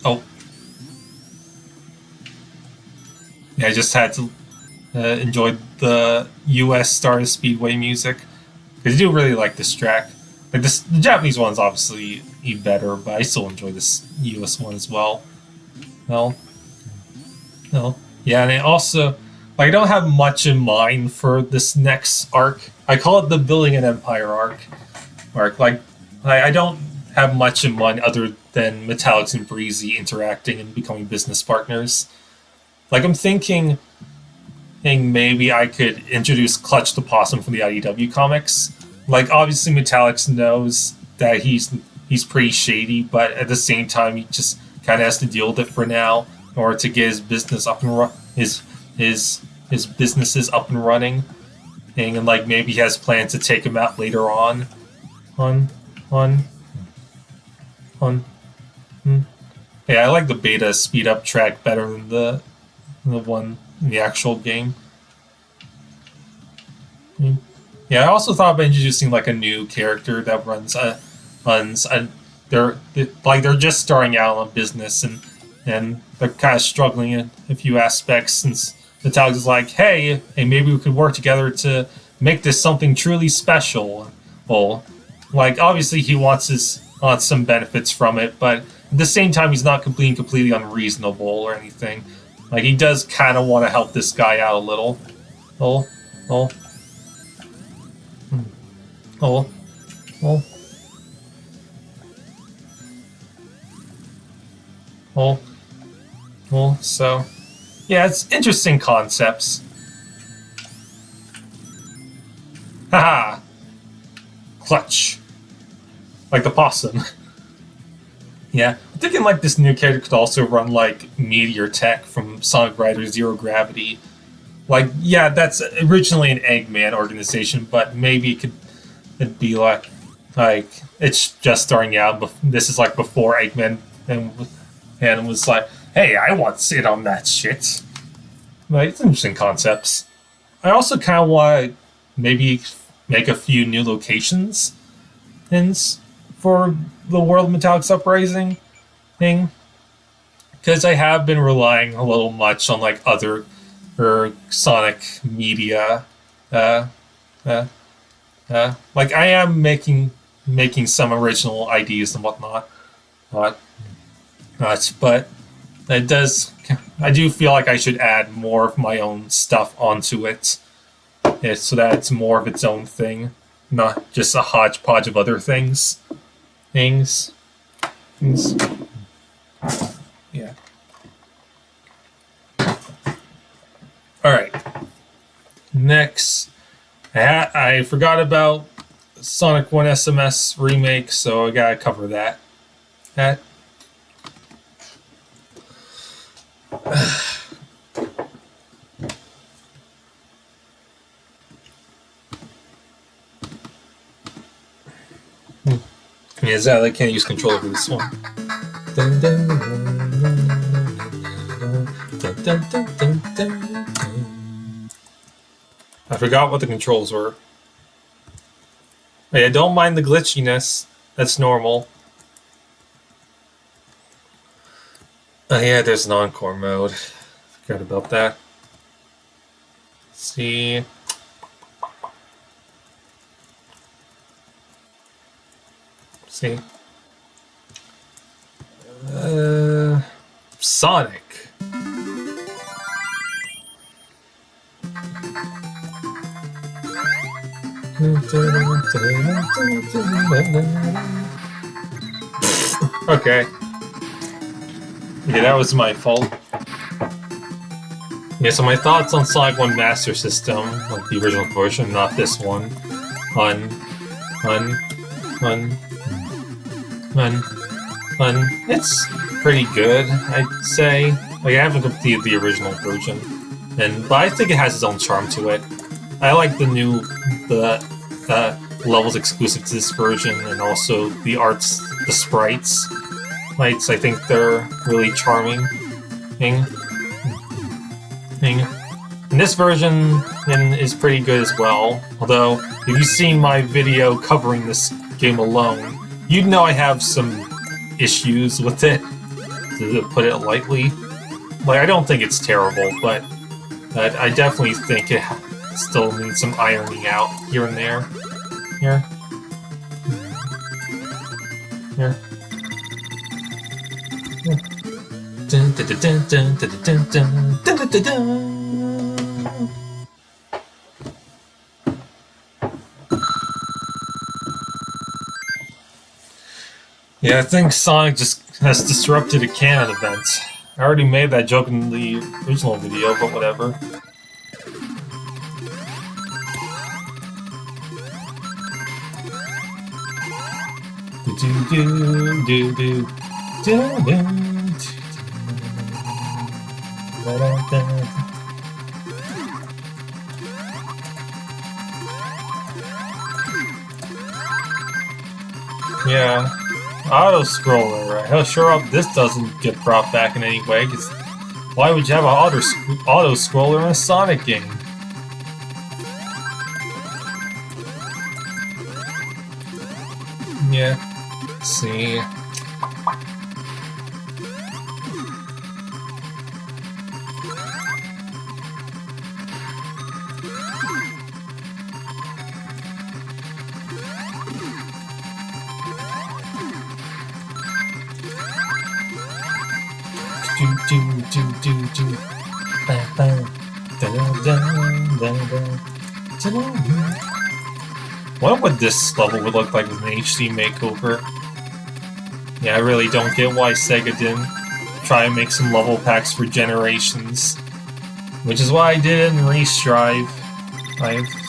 Oh. Yeah, I just had to enjoy the US Stardust Speedway music. Because I do really like this track. Like the Japanese one's obviously even better, but I still enjoy this US one as well. No. Yeah, and I also I don't have much in mind for this next arc. I call it the Building an Empire arc. Like I don't have much in mind other than Metallics and Breezy interacting and becoming business partners. Like I'm thinking maybe I could introduce Clutch the Possum from the IDW comics. Like obviously Metallics knows that he's pretty shady, but at the same time he just kind of has to deal with it for now in order to get his business up and his businesses up and running. And like maybe he has plans to take him out later on. Yeah, I like the beta speed up track better than the one in the actual game. Yeah, I also thought about introducing like a new character that runs they're just starting out on business and and they're kind of struggling in a few aspects since Metallic is like, hey, maybe we could work together to make this something truly special. Well, like obviously he wants some benefits from it, but at the same time he's not completely unreasonable or anything. Like he does kind of want to help this guy out a little. Oh, oh, oh, oh, oh, oh. So, yeah, it's interesting concepts. Haha! Clutch. Like the possum. Yeah, I'm thinking like this new character could also run like Meteor Tech from Sonic Rider Zero Gravity. Like, yeah, that's originally an Eggman organization, but maybe it'd be like it's just starting out. This is like before Eggman and was like, hey, I want to sit on that shit. Like, it's interesting concepts. I also kind of want to maybe make a few new locations for the World Metallics Uprising thing, because I have been relying a little much on like other Sonic media. Like I am making some original ideas and whatnot, but it does. I do feel like I should add more of my own stuff onto it, so that it's more of its own thing, not just a hodgepodge of other things. Yeah. All right. Next, I forgot about Sonic 1 SMS remake, so I gotta cover that. Yeah, Zach, I can't use controller for this one. I forgot what the controls were. Yeah, don't mind the glitchiness. That's normal. Oh yeah, there's an encore mode. Forgot about that. Let's see. Sonic. Okay. Yeah, that was my fault. Yeah, so my thoughts on Sonic 1 Master System, like the original version, not this one. It's pretty good, I'd say. Like, I haven't completed the original version, but I think it has its own charm to it. I like the levels exclusive to this version, and also the arts, the sprites. I think they're really charming. And this version is pretty good as well. Although, if you've seen my video covering this game alone, you'd know I have some issues with it, to put it lightly. Like, I don't think it's terrible, but I definitely think it still needs some ironing out here and there. Here. Dun, dun, dun, dun, dun, dun, dun, dun, dun, dun. Yeah, I think Sonic just has disrupted a canon event. I already made that joke in the original video, but whatever. Yeah, auto-scroller. I sure hope this doesn't get brought back in any way, because why would you have an auto-scroller in a Sonic game? Yeah, let's see. What would this level would look like with an HD makeover? Yeah, I really don't get why Sega didn't try and make some level packs for Generations. Which is why I did in Race Drive.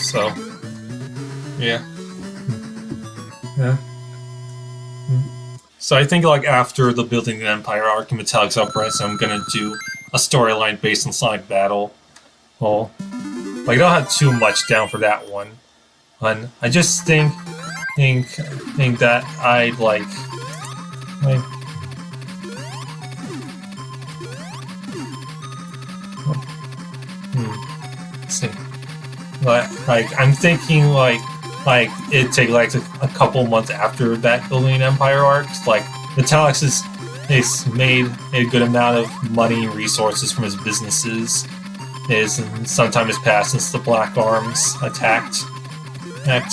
So, yeah. So I think like after the Building an Empire arc in Metallic's Uprising, I'm gonna do a storyline based on Sonic Battle. Well, like I don't have too much down for that one. And I just think that I'd like let's see. Like I'm thinking like it'd take like a couple months after that Building an Empire arc. Like Metallics is made a good amount of money and resources from his businesses. And some time has passed since the Black Arms attacked. And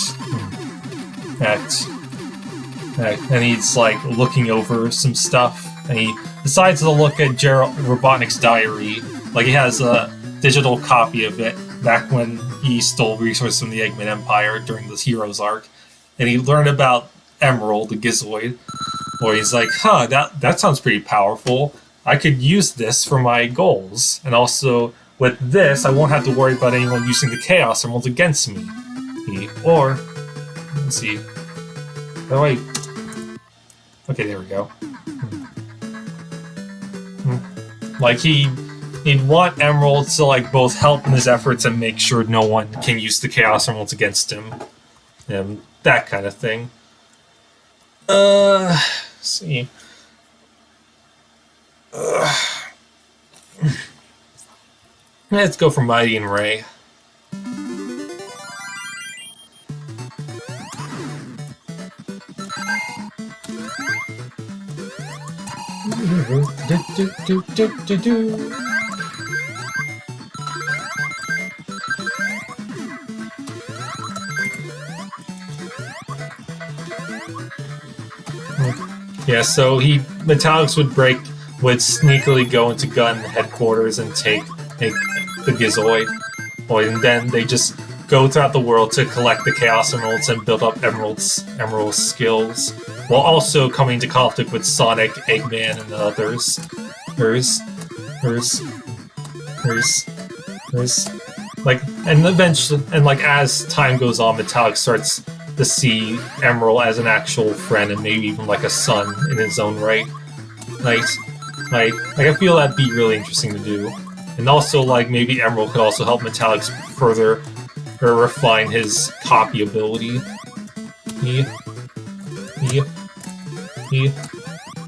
he's like looking over some stuff, and he decides to look at Robotnik's diary. Like he has a digital copy of it back when he stole resources from the Eggman Empire during this Heroes arc, and he learned about Emerald, the Gizoid. Where he's like, huh, that sounds pretty powerful. I could use this for my goals, and also with this, I won't have to worry about anyone using the Chaos Emeralds against me. Or, let's see. Oh wait. Okay, there we go. Like he'd want Emeralds to like both help in his efforts and make sure no one can use the Chaos Emeralds against him, and that kind of thing. Let's see. Let's go for Mighty and Ray. Yeah, so Metallics would sneakily go into Gun headquarters and take the Gizoid, and then they just go throughout the world to collect the Chaos Emeralds and build up Emerald skills, while also coming into conflict with Sonic, Eggman, and the others. And eventually, and like as time goes on, Metallic starts to see Emerald as an actual friend and maybe even like a son in his own right. Like I feel that'd be really interesting to do. And also, like, maybe Emerald could also help Metallics further or refine his copy ability.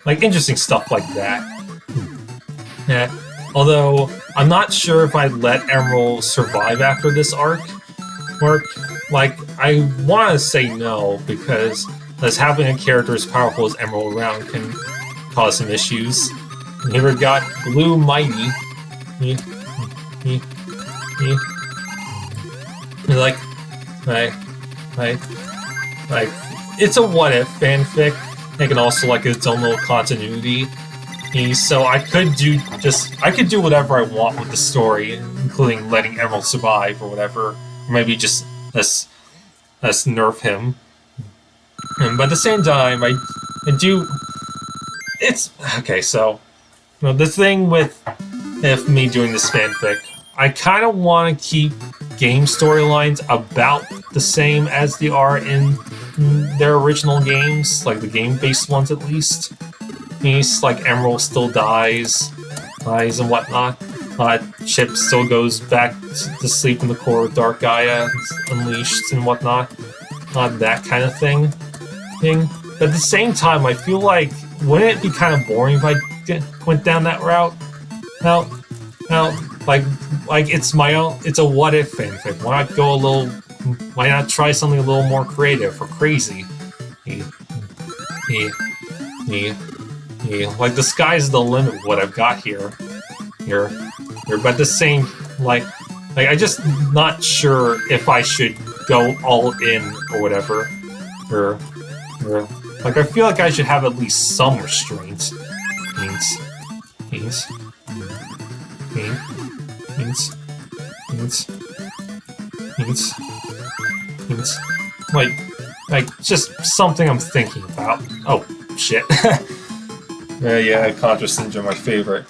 Like, interesting stuff like that. Yeah. Although, I'm not sure if I'd let Emerald survive after this arc. Like, I want to say no, because having a character as powerful as Emerald around can cause some issues. And here we got Blue Mighty. Like, it's a what if fanfic. It can also like its own little continuity. So I could do whatever I want with the story, including letting Emerald survive or whatever, or maybe just let's nerf him. But at the same time, I do. It's okay. So, the thing with me doing this fanfic, I kind of want to keep game storylines about the same as they are in their original games, like the game-based ones at least. Like Emerald still dies and whatnot. Chip still goes back to sleep in the core of Dark Gaia, Unleashed and whatnot. That kind of thing. But at the same time, I feel like, wouldn't it be kind of boring if I went down that route? Now, like it's my own. It's a what if fanfic. Why not try something a little more creative or crazy? Like the sky's the limit with what I've got here. But the same, like I'm just not sure if I should go all in or whatever. Or like I feel like I should have at least some restraint. Means. Mean. Means. Means. Means. Means. Like, just something I'm thinking about. Oh, shit. Yeah, Contra Syndrome, my favorite.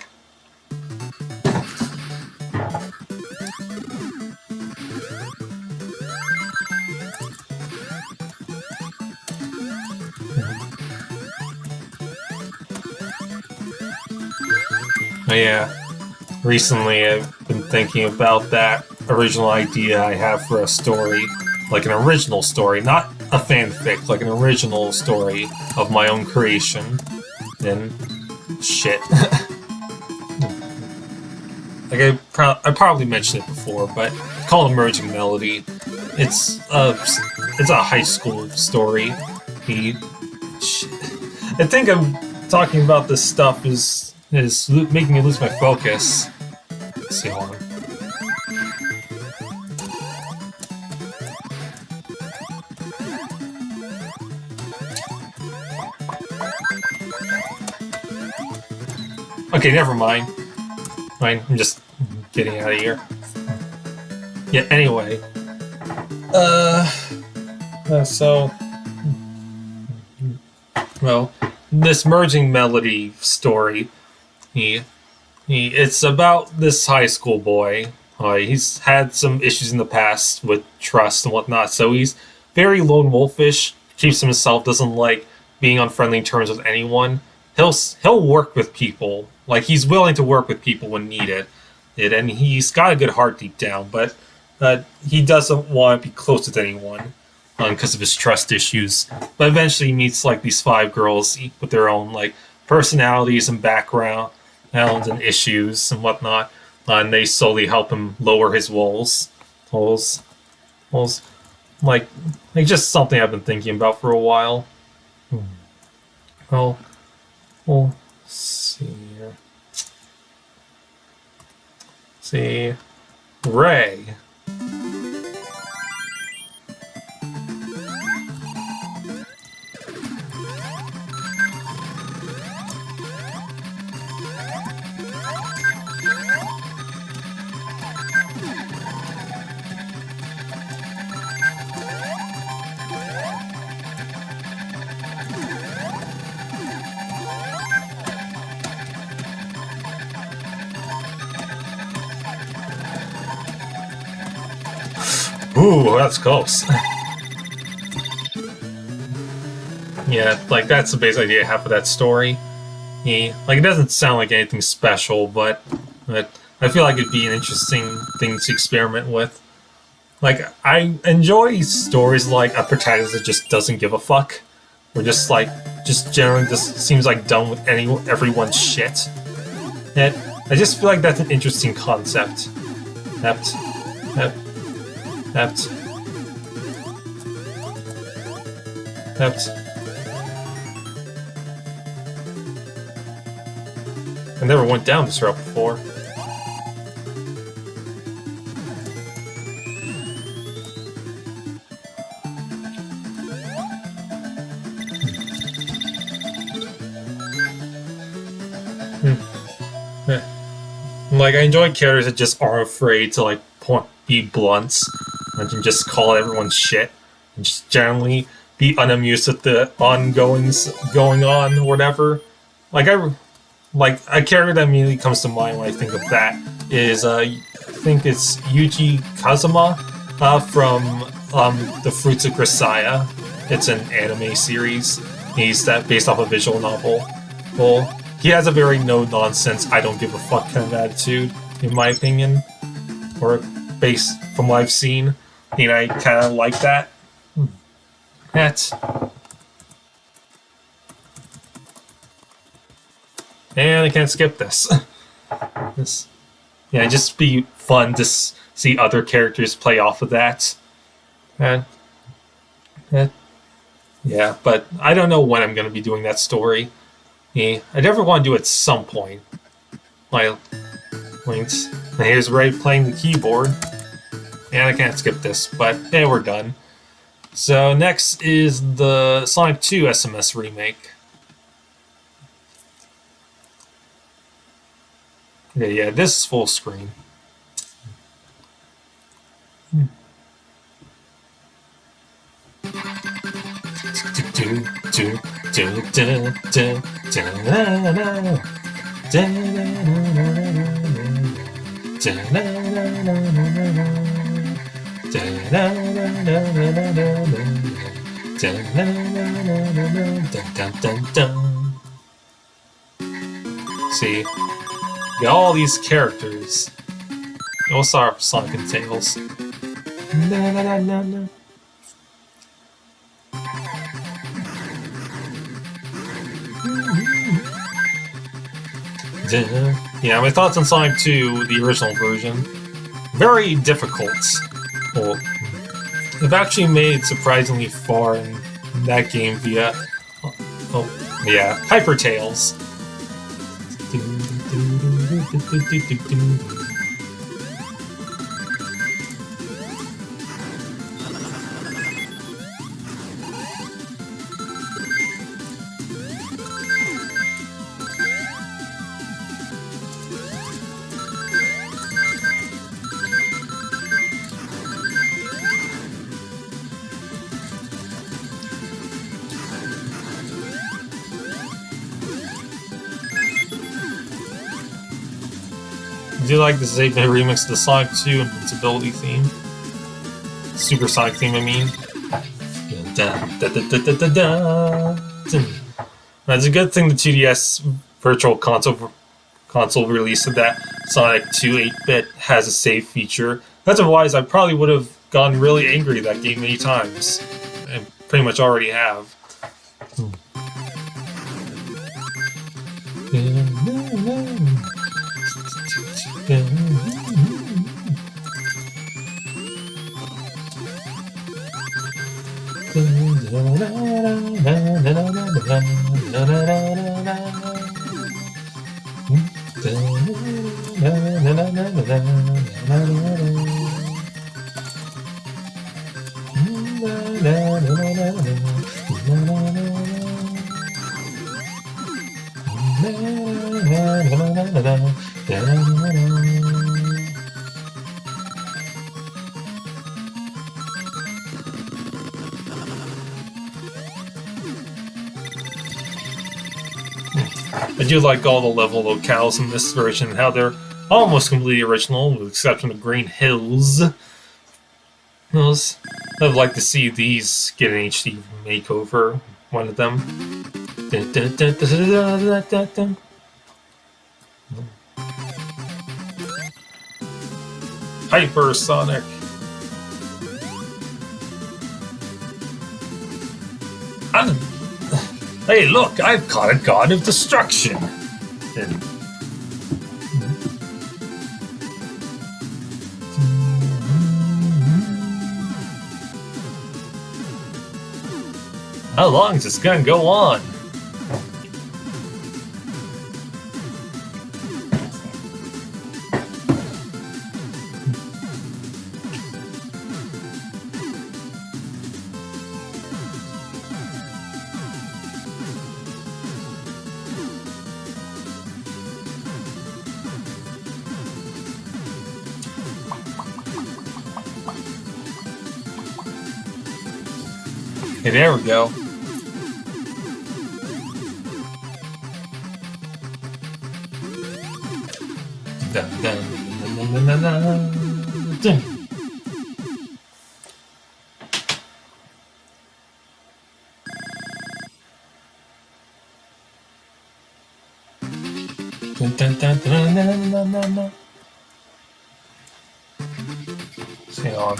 Oh, yeah, recently I've been thinking about that original idea I have for a story. Like an original story, not a fanfic, like an original story of my own creation. And shit. Like I probably mentioned it before, but it's called Emerging Melody. It's a high school story. Shit. I think I'm talking about this stuff is making me lose my focus. Let's see, hold on. Okay, never mind. Fine, I'm just getting out of here. Yeah, anyway. So... Well, this Merging Melody story, it's about this high school boy. He's had some issues in the past with trust and whatnot, so he's very lone wolfish, keeps to himself, doesn't like being on friendly terms with anyone. He'll work with people. Like, he's willing to work with people when needed. And he's got a good heart deep down, but he doesn't want to be close with anyone because of his trust issues. But eventually he meets, like, these 5 girls with their own, like, personalities and backgrounds and issues and whatnot. And they slowly help him lower his walls. Like just something I've been thinking about for a while. Well, we'll see here. See, Ray. Ooh, that's close. Yeah, like, that's the base idea I have for that story. It doesn't sound like anything special, but I feel like it'd be an interesting thing to experiment with. Like, I enjoy stories like a protagonist that just doesn't give a fuck. Or just generally just seems like done with everyone's shit. And I just feel like that's an interesting concept. I never went down this route before. Like, I enjoy characters that just aren't afraid to, like, be blunt and can just call everyone shit and just generally be unamused with the ongoings going on or whatever. Like, a character that immediately comes to mind when I think of that is, I think it's Yuji Kazuma from The Fruits of Grisaya. It's an anime series. He's based off a visual novel. Well, he has a very no-nonsense, I don't give a fuck kind of attitude, in my opinion. Or based from what I've seen. And I kind of like that. And I can't skip this. Yeah, just be fun to see other characters play off of that. Yeah, but I don't know when I'm going to be doing that story. I never want to do it at some point. Here's Ray playing the keyboard. And I can't skip this, but we're done. So next is the Sonic 2 SMS remake. Yeah, this is full screen. See, got all these characters. We'll start off Sonic and Tails. Yeah, my thoughts on Sonic 2, the original version. Very difficult. Well, they've actually made surprisingly far in that game via, yeah, Hyper Tails. I do like this 8-bit remix of the Sonic 2 Invincibility theme. Super Sonic theme, I mean. That's a good thing the 2DS Virtual Console release of that Sonic 2 8-bit has a save feature. Otherwise, I probably would have gotten really angry at that game many times. And pretty much already have. I do like all the level locales in this version, how they're almost completely original, with the exception of Green Hills. I'd like to see these get an HD makeover, one of them. Hyper Sonic. Hey, look, I've caught a god of destruction. How long is this gonna go on? Okay, there we go. Dun, dun, dun, dun, dun, dun, dun. Dun, dun, dun, dun, dun, dun, dun, dun. Hang on.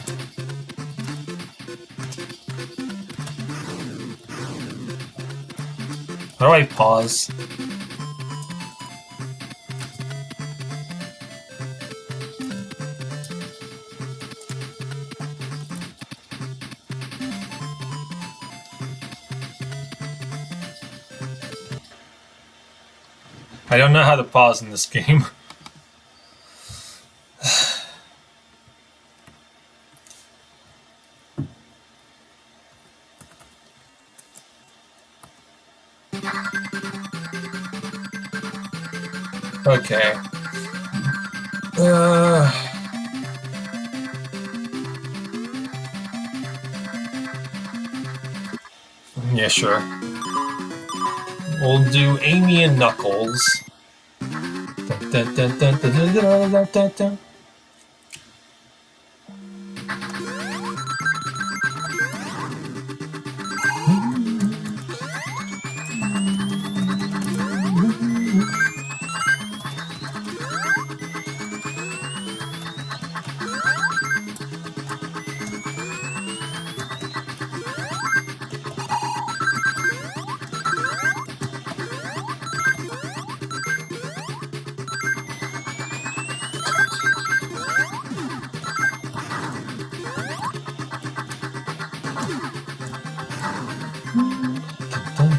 How do I pause? I don't know how to pause in this game. Okay. Uh, yeah, sure. We'll do Amy and Knuckles. Dun, dun, dun, dun, dun, dun, dun, dun, dun.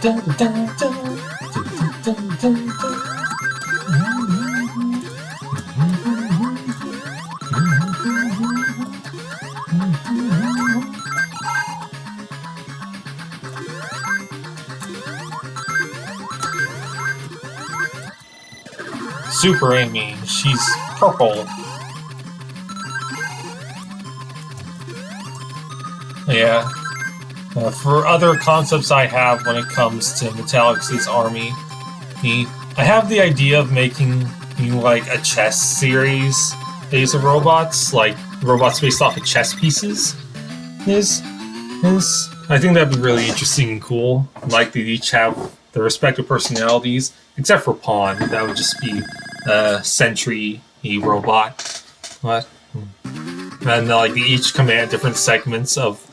Dun, dun, dun, dun. Dun, dun, dun, dun. Super Amy, she's purple. Yeah. For other concepts I have when it comes to Metallic's army, I have the idea of making like a chess series based of robots, like robots based off of chess pieces. Is I think that'd be really interesting and cool. Like they each have their respective personalities, except for Pawn. That would just be a sentry robot. What? And like they each command different segments of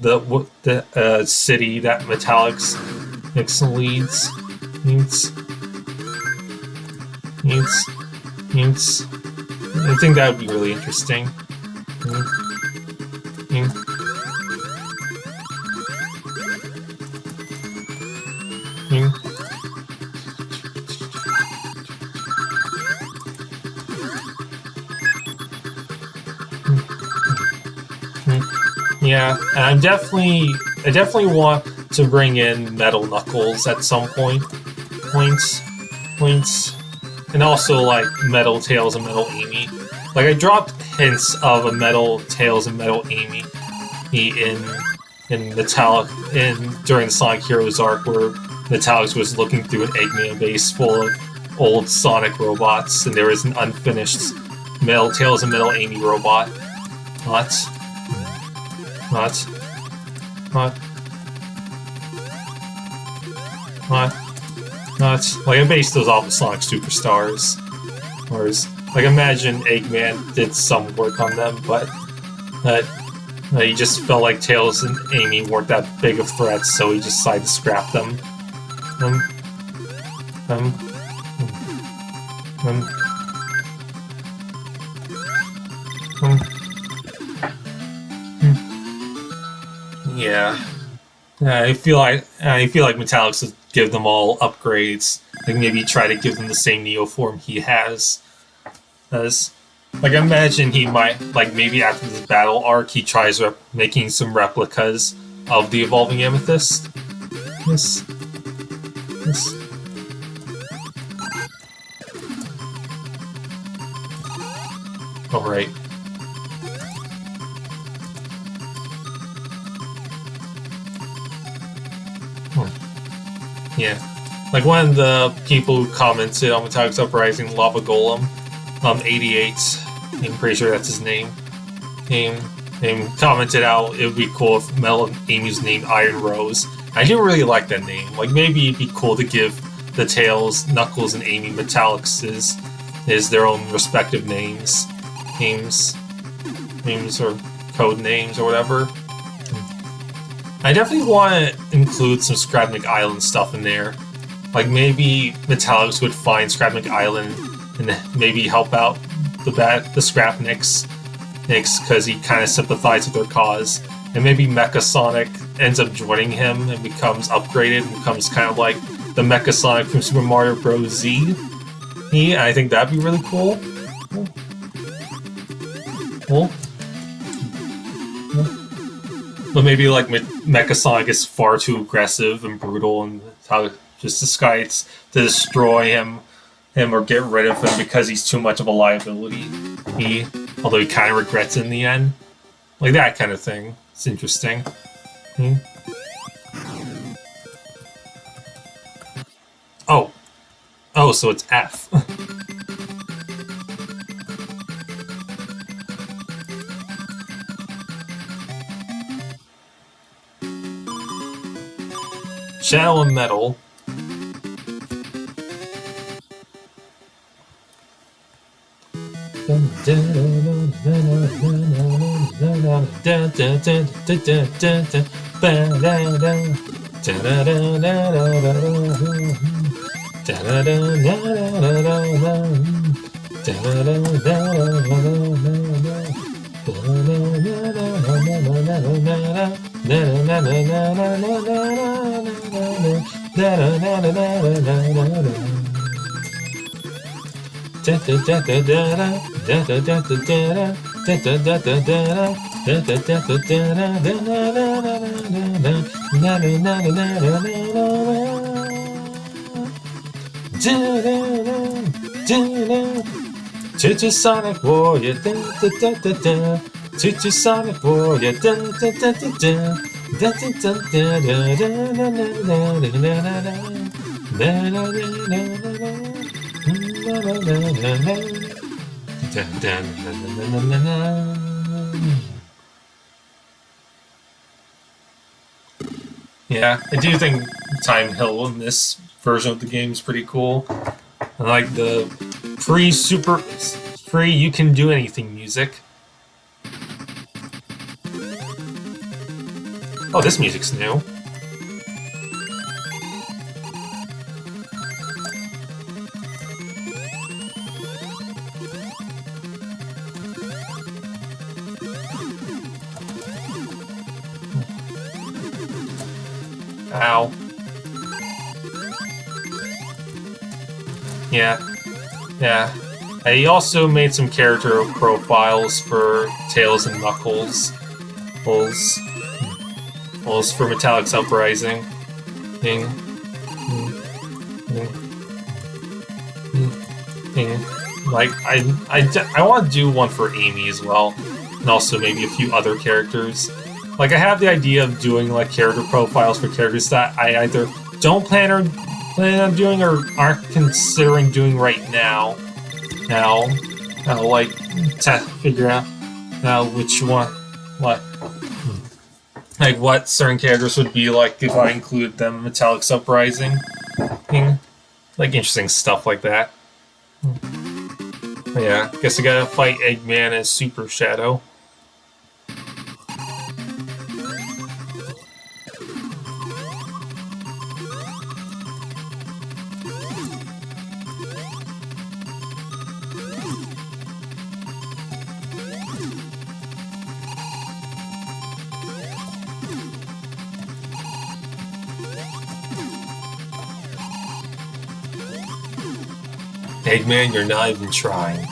the city that Metallic's leads. Needs. I think that would be really interesting. Yeah, and I definitely want to bring in Metal Knuckles at some points, and also like Metal Tails and Metal Amy. Like I dropped hints of a Metal Tails and Metal Amy in during the Sonic Heroes arc, where Metallics was looking through an Eggman base full of old Sonic robots, and there was an unfinished Metal Tails and Metal Amy robot. What? Like I based those off of Sonic Superstars. Whereas, like imagine Eggman did some work on them, but he just felt like Tails and Amy weren't that big of threats, so he just decided to scrap them. Yeah. I feel like Metallics would give them all upgrades. Like maybe try to give them the same Neoform he has. Like imagine he might maybe after this battle arc he tries making some replicas of the evolving amethyst. Yes. All right. Yeah. Like one of the people who commented on Metallic's Uprising, Lava Golem, 88, I'm pretty sure that's his name, commented out it would be cool if Mel and Amy's named Iron Rose. I didn't really like that name. Like maybe it'd be cool to give the Tails, Knuckles, and Amy Metallics is their own respective names or code names or whatever. I definitely want to include some Scrapnik Island stuff in there. Like maybe Metallics would find Scrapnik Island and maybe help out the Scrapniks because he kind of sympathizes with their cause. And maybe Mecha Sonic ends up joining him and becomes upgraded and becomes kind of like the Mecha Sonic from Super Mario Bros. Z. I think that'd be really cool. But maybe like Mecha Sonic is far too aggressive and brutal, and how just decides to destroy him him or get rid of him because he's too much of a liability. Although he kind of regrets it in the end. Like that kind of thing. It's interesting. Oh. Oh, so it's F. Shadow and Metal. Choo-choo Sonic Warrior, da da da da da. Choo-choo Sonic Warrior, da da da da da. Da da da da da da da da da. Yeah, I do think Time Hill in this version of the game is pretty cool. I like the free you can do anything music. Oh, this music's new. Ow. Yeah. He also made some character profiles for Tails and Knuckles. For Metallic's Uprising. Like, I want to do one for Amy as well. And also maybe a few other characters. Like, I have the idea of doing, like, character profiles for characters that I either don't plan on doing or aren't considering doing right now. Like, to figure out which one, what certain characters would be like if I include them in Metallic's Uprising. Like, interesting stuff like that. But yeah, guess I gotta fight Eggman as Super Shadow. Eggman, you're not even trying.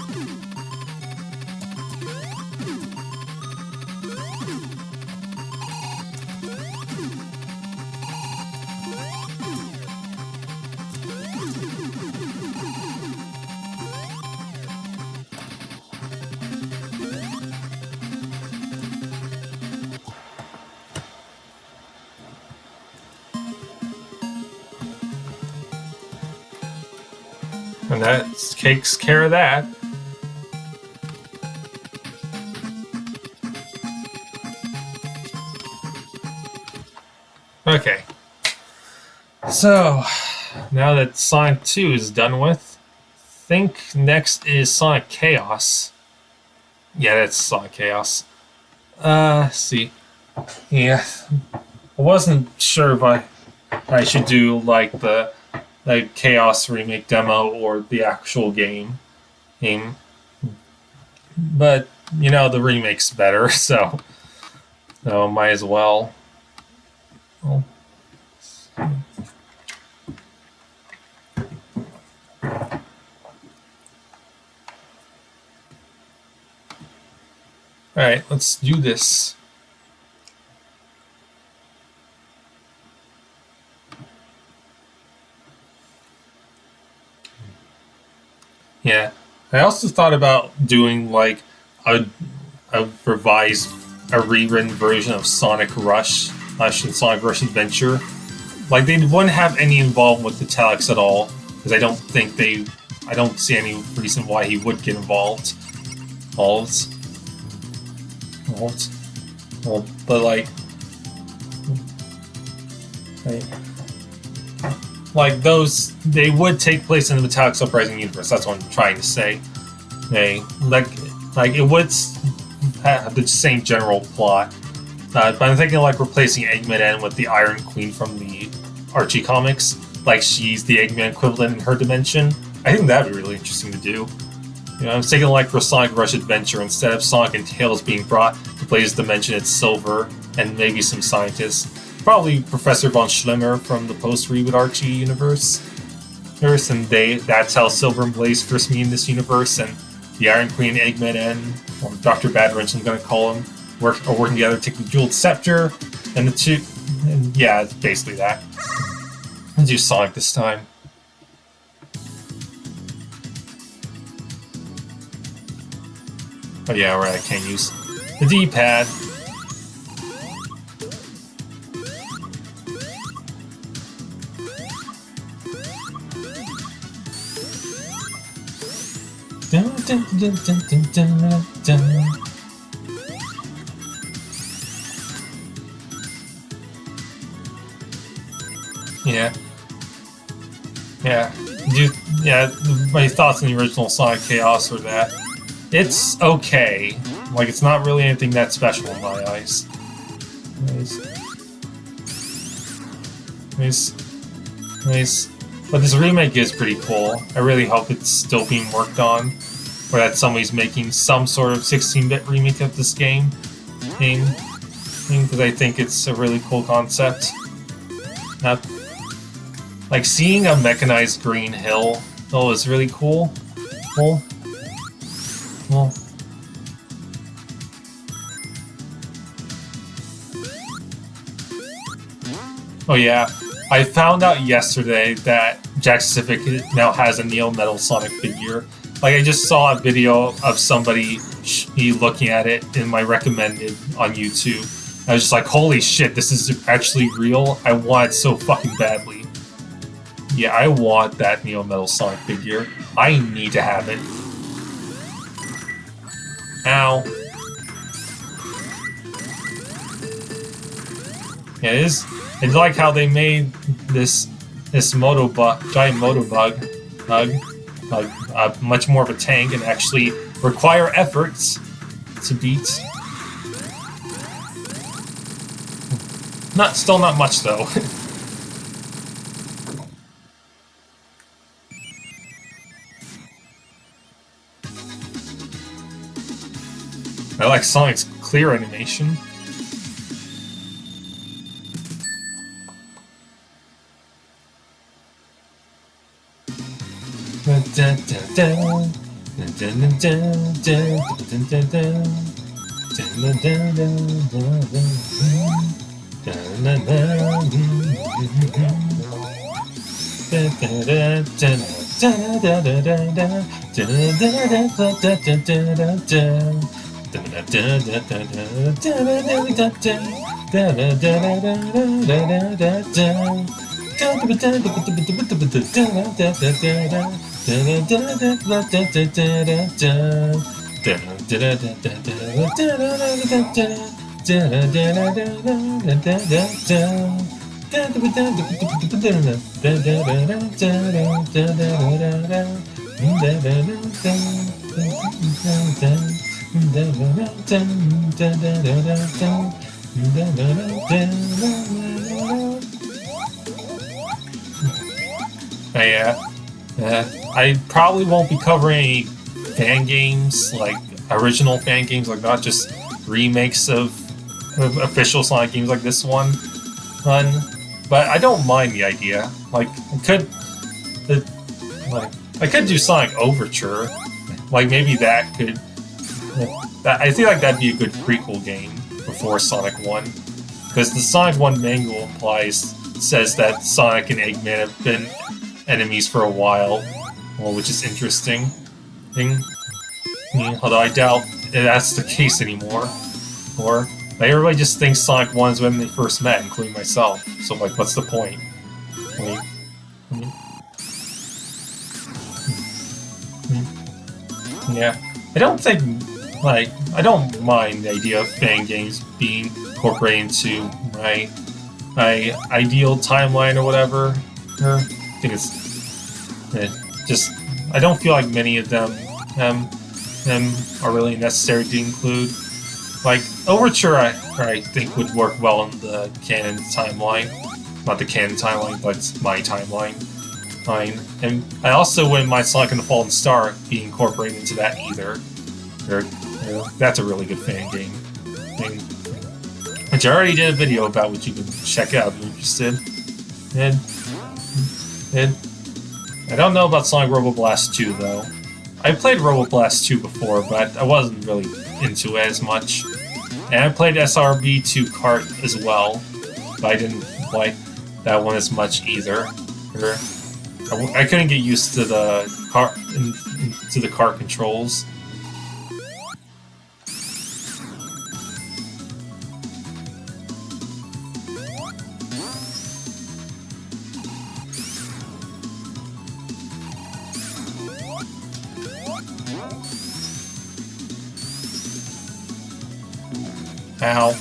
And that takes care of that. Okay. So, now that Sonic 2 is done with, I think next is Sonic Chaos. Yeah, that's Sonic Chaos. See. Yeah. I wasn't sure if I should do, like, the Chaos remake demo or the actual game. But, the remake's better, so might as well. Oh. Alright, let's do this. Yeah. I also thought about doing like a, a revised, a rewritten version of Sonic Rush, Sonic Rush Adventure. Like they wouldn't have any involvement with Italics at all, because I don't see any reason why he would get involved. Involved. Well, but like those, they would take place in the Italics Uprising universe. That's what I'm trying to say. Like it would have the same general plot. But I'm thinking like replacing Eggman N with the Iron Queen from the Archie comics. Like she's the Eggman equivalent in her dimension. I think that'd be really interesting to do. You know, I'm thinking like for Sonic Rush Adventure, instead of Sonic and Tails being brought to play this dimension, it's Silver and maybe some scientists. Probably Professor Von Schlemmer from the post-reboot Archie universe. And that's how Silver and Blaze first meet in this universe, and the Iron Queen, Eggman N, or Dr. Bad Wrench, I'm going to call him, are working together to take the Jeweled Scepter, and the two... And yeah, it's basically that. Let's do Sonic this time. Oh yeah, right, I can't use the D-pad. Dun, dun, dun, dun, dun, dun, dun. Yeah. My thoughts on the original Sonic Chaos are that it's okay. Like, it's not really anything that special in my eyes. Nice. But this remake is pretty cool. I really hope it's still being worked on, or that somebody's making some sort of 16-bit remake of this game, because I think it's a really cool concept. Like seeing a mechanized green hill is really cool. Well. Oh yeah. I found out yesterday that Jacksepticeye now has a Neo Metal Sonic figure. Like, I just saw a video of somebody looking at it in my recommended on YouTube. I was just like, holy shit, this is actually real? I want it so fucking badly. Yeah, I want that Neo Metal Sonic figure. I need to have it. Ow. Yeah, it is. It's like how they made this giant Motobug much more of a tank and actually require efforts to beat. Still not much though. I like Sonic's clear animation. I probably won't be covering any fan games, like original fan games, like not just remakes of official Sonic games like this one. But I don't mind the idea. Like, I could do Sonic Overture. Like, maybe that could... I feel like that'd be a good prequel game before Sonic 1. Because the Sonic 1 manual says that Sonic and Eggman have been enemies for a while, which is interesting. thing. Although I doubt that's the case anymore. Or like, everybody just thinks Sonic 1 is when they first met, including myself. So like, what's the point? Like, yeah, I don't think I don't mind the idea of fan games being incorporated into my ideal timeline or whatever. I think it's just I don't feel like many of them are really necessary to include. Like Overture, I think would work well in the canon timeline, not the canon timeline, but my timeline. And I also wouldn't mind Sonic and the Fallen Star being incorporated into that either. That's a really good fan game. Which I already did a video about, which you can check out if you're interested. And I don't know about Sonic Robo Blast 2 though. I played Robo Blast 2 before, but I wasn't really into it as much. And I played SRB2 Kart as well, but I didn't like that one as much either. I couldn't get used to the kart controls. Ow.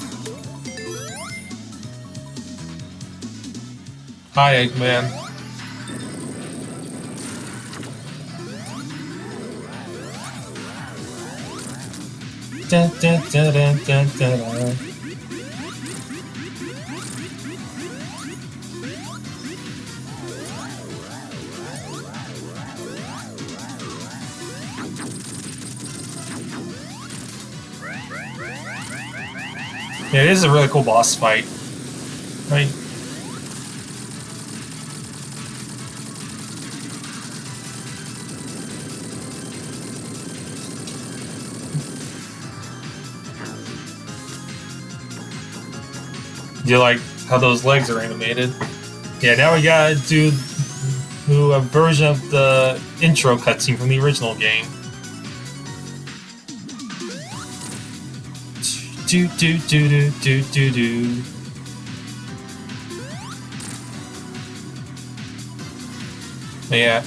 Hi, Eggman. Dun, dun, dun, dun, dun, dun. Yeah, it is a really cool boss fight. Right? Do you like how those legs are animated? Yeah, now we gotta do a version of the intro cutscene from the original game. Do do do do do do do. Yeah,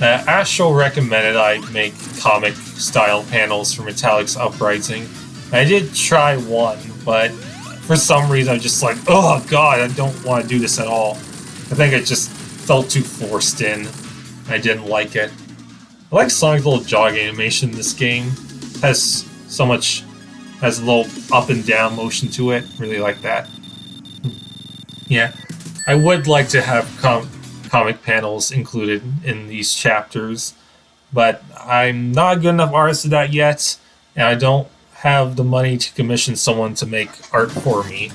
Astral recommended I make comic style panels for Metallic's Uprising. I did try one, but for some reason I'm just like, oh god, I don't want to do this at all. I think it just felt too forced in. I didn't like it. I like Sonic's little jog animation in this game. It has a little up and down motion to it. Really like that. Yeah, I would like to have comic panels included in these chapters, but I'm not a good enough artist for that yet, and I don't have the money to commission someone to make art for me.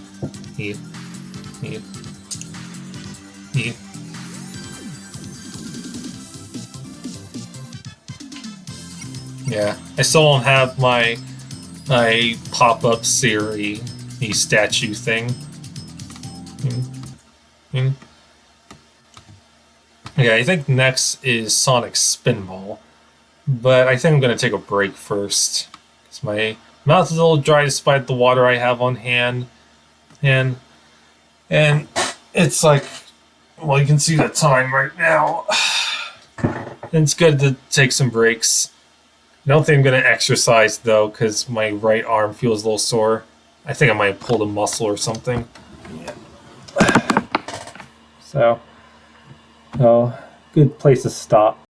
Yeah, I still don't have my pop-up Siri statue thing. Okay, I think next is Sonic Spinball, but I think I'm gonna take a break first because my mouth is a little dry despite the water I have on hand, and it's like, well, you can see the time right now. It's good to take some breaks. I don't think I'm going to exercise, though, because my right arm feels a little sore. I think I might have pulled a muscle or something. Yeah. So, good place to stop.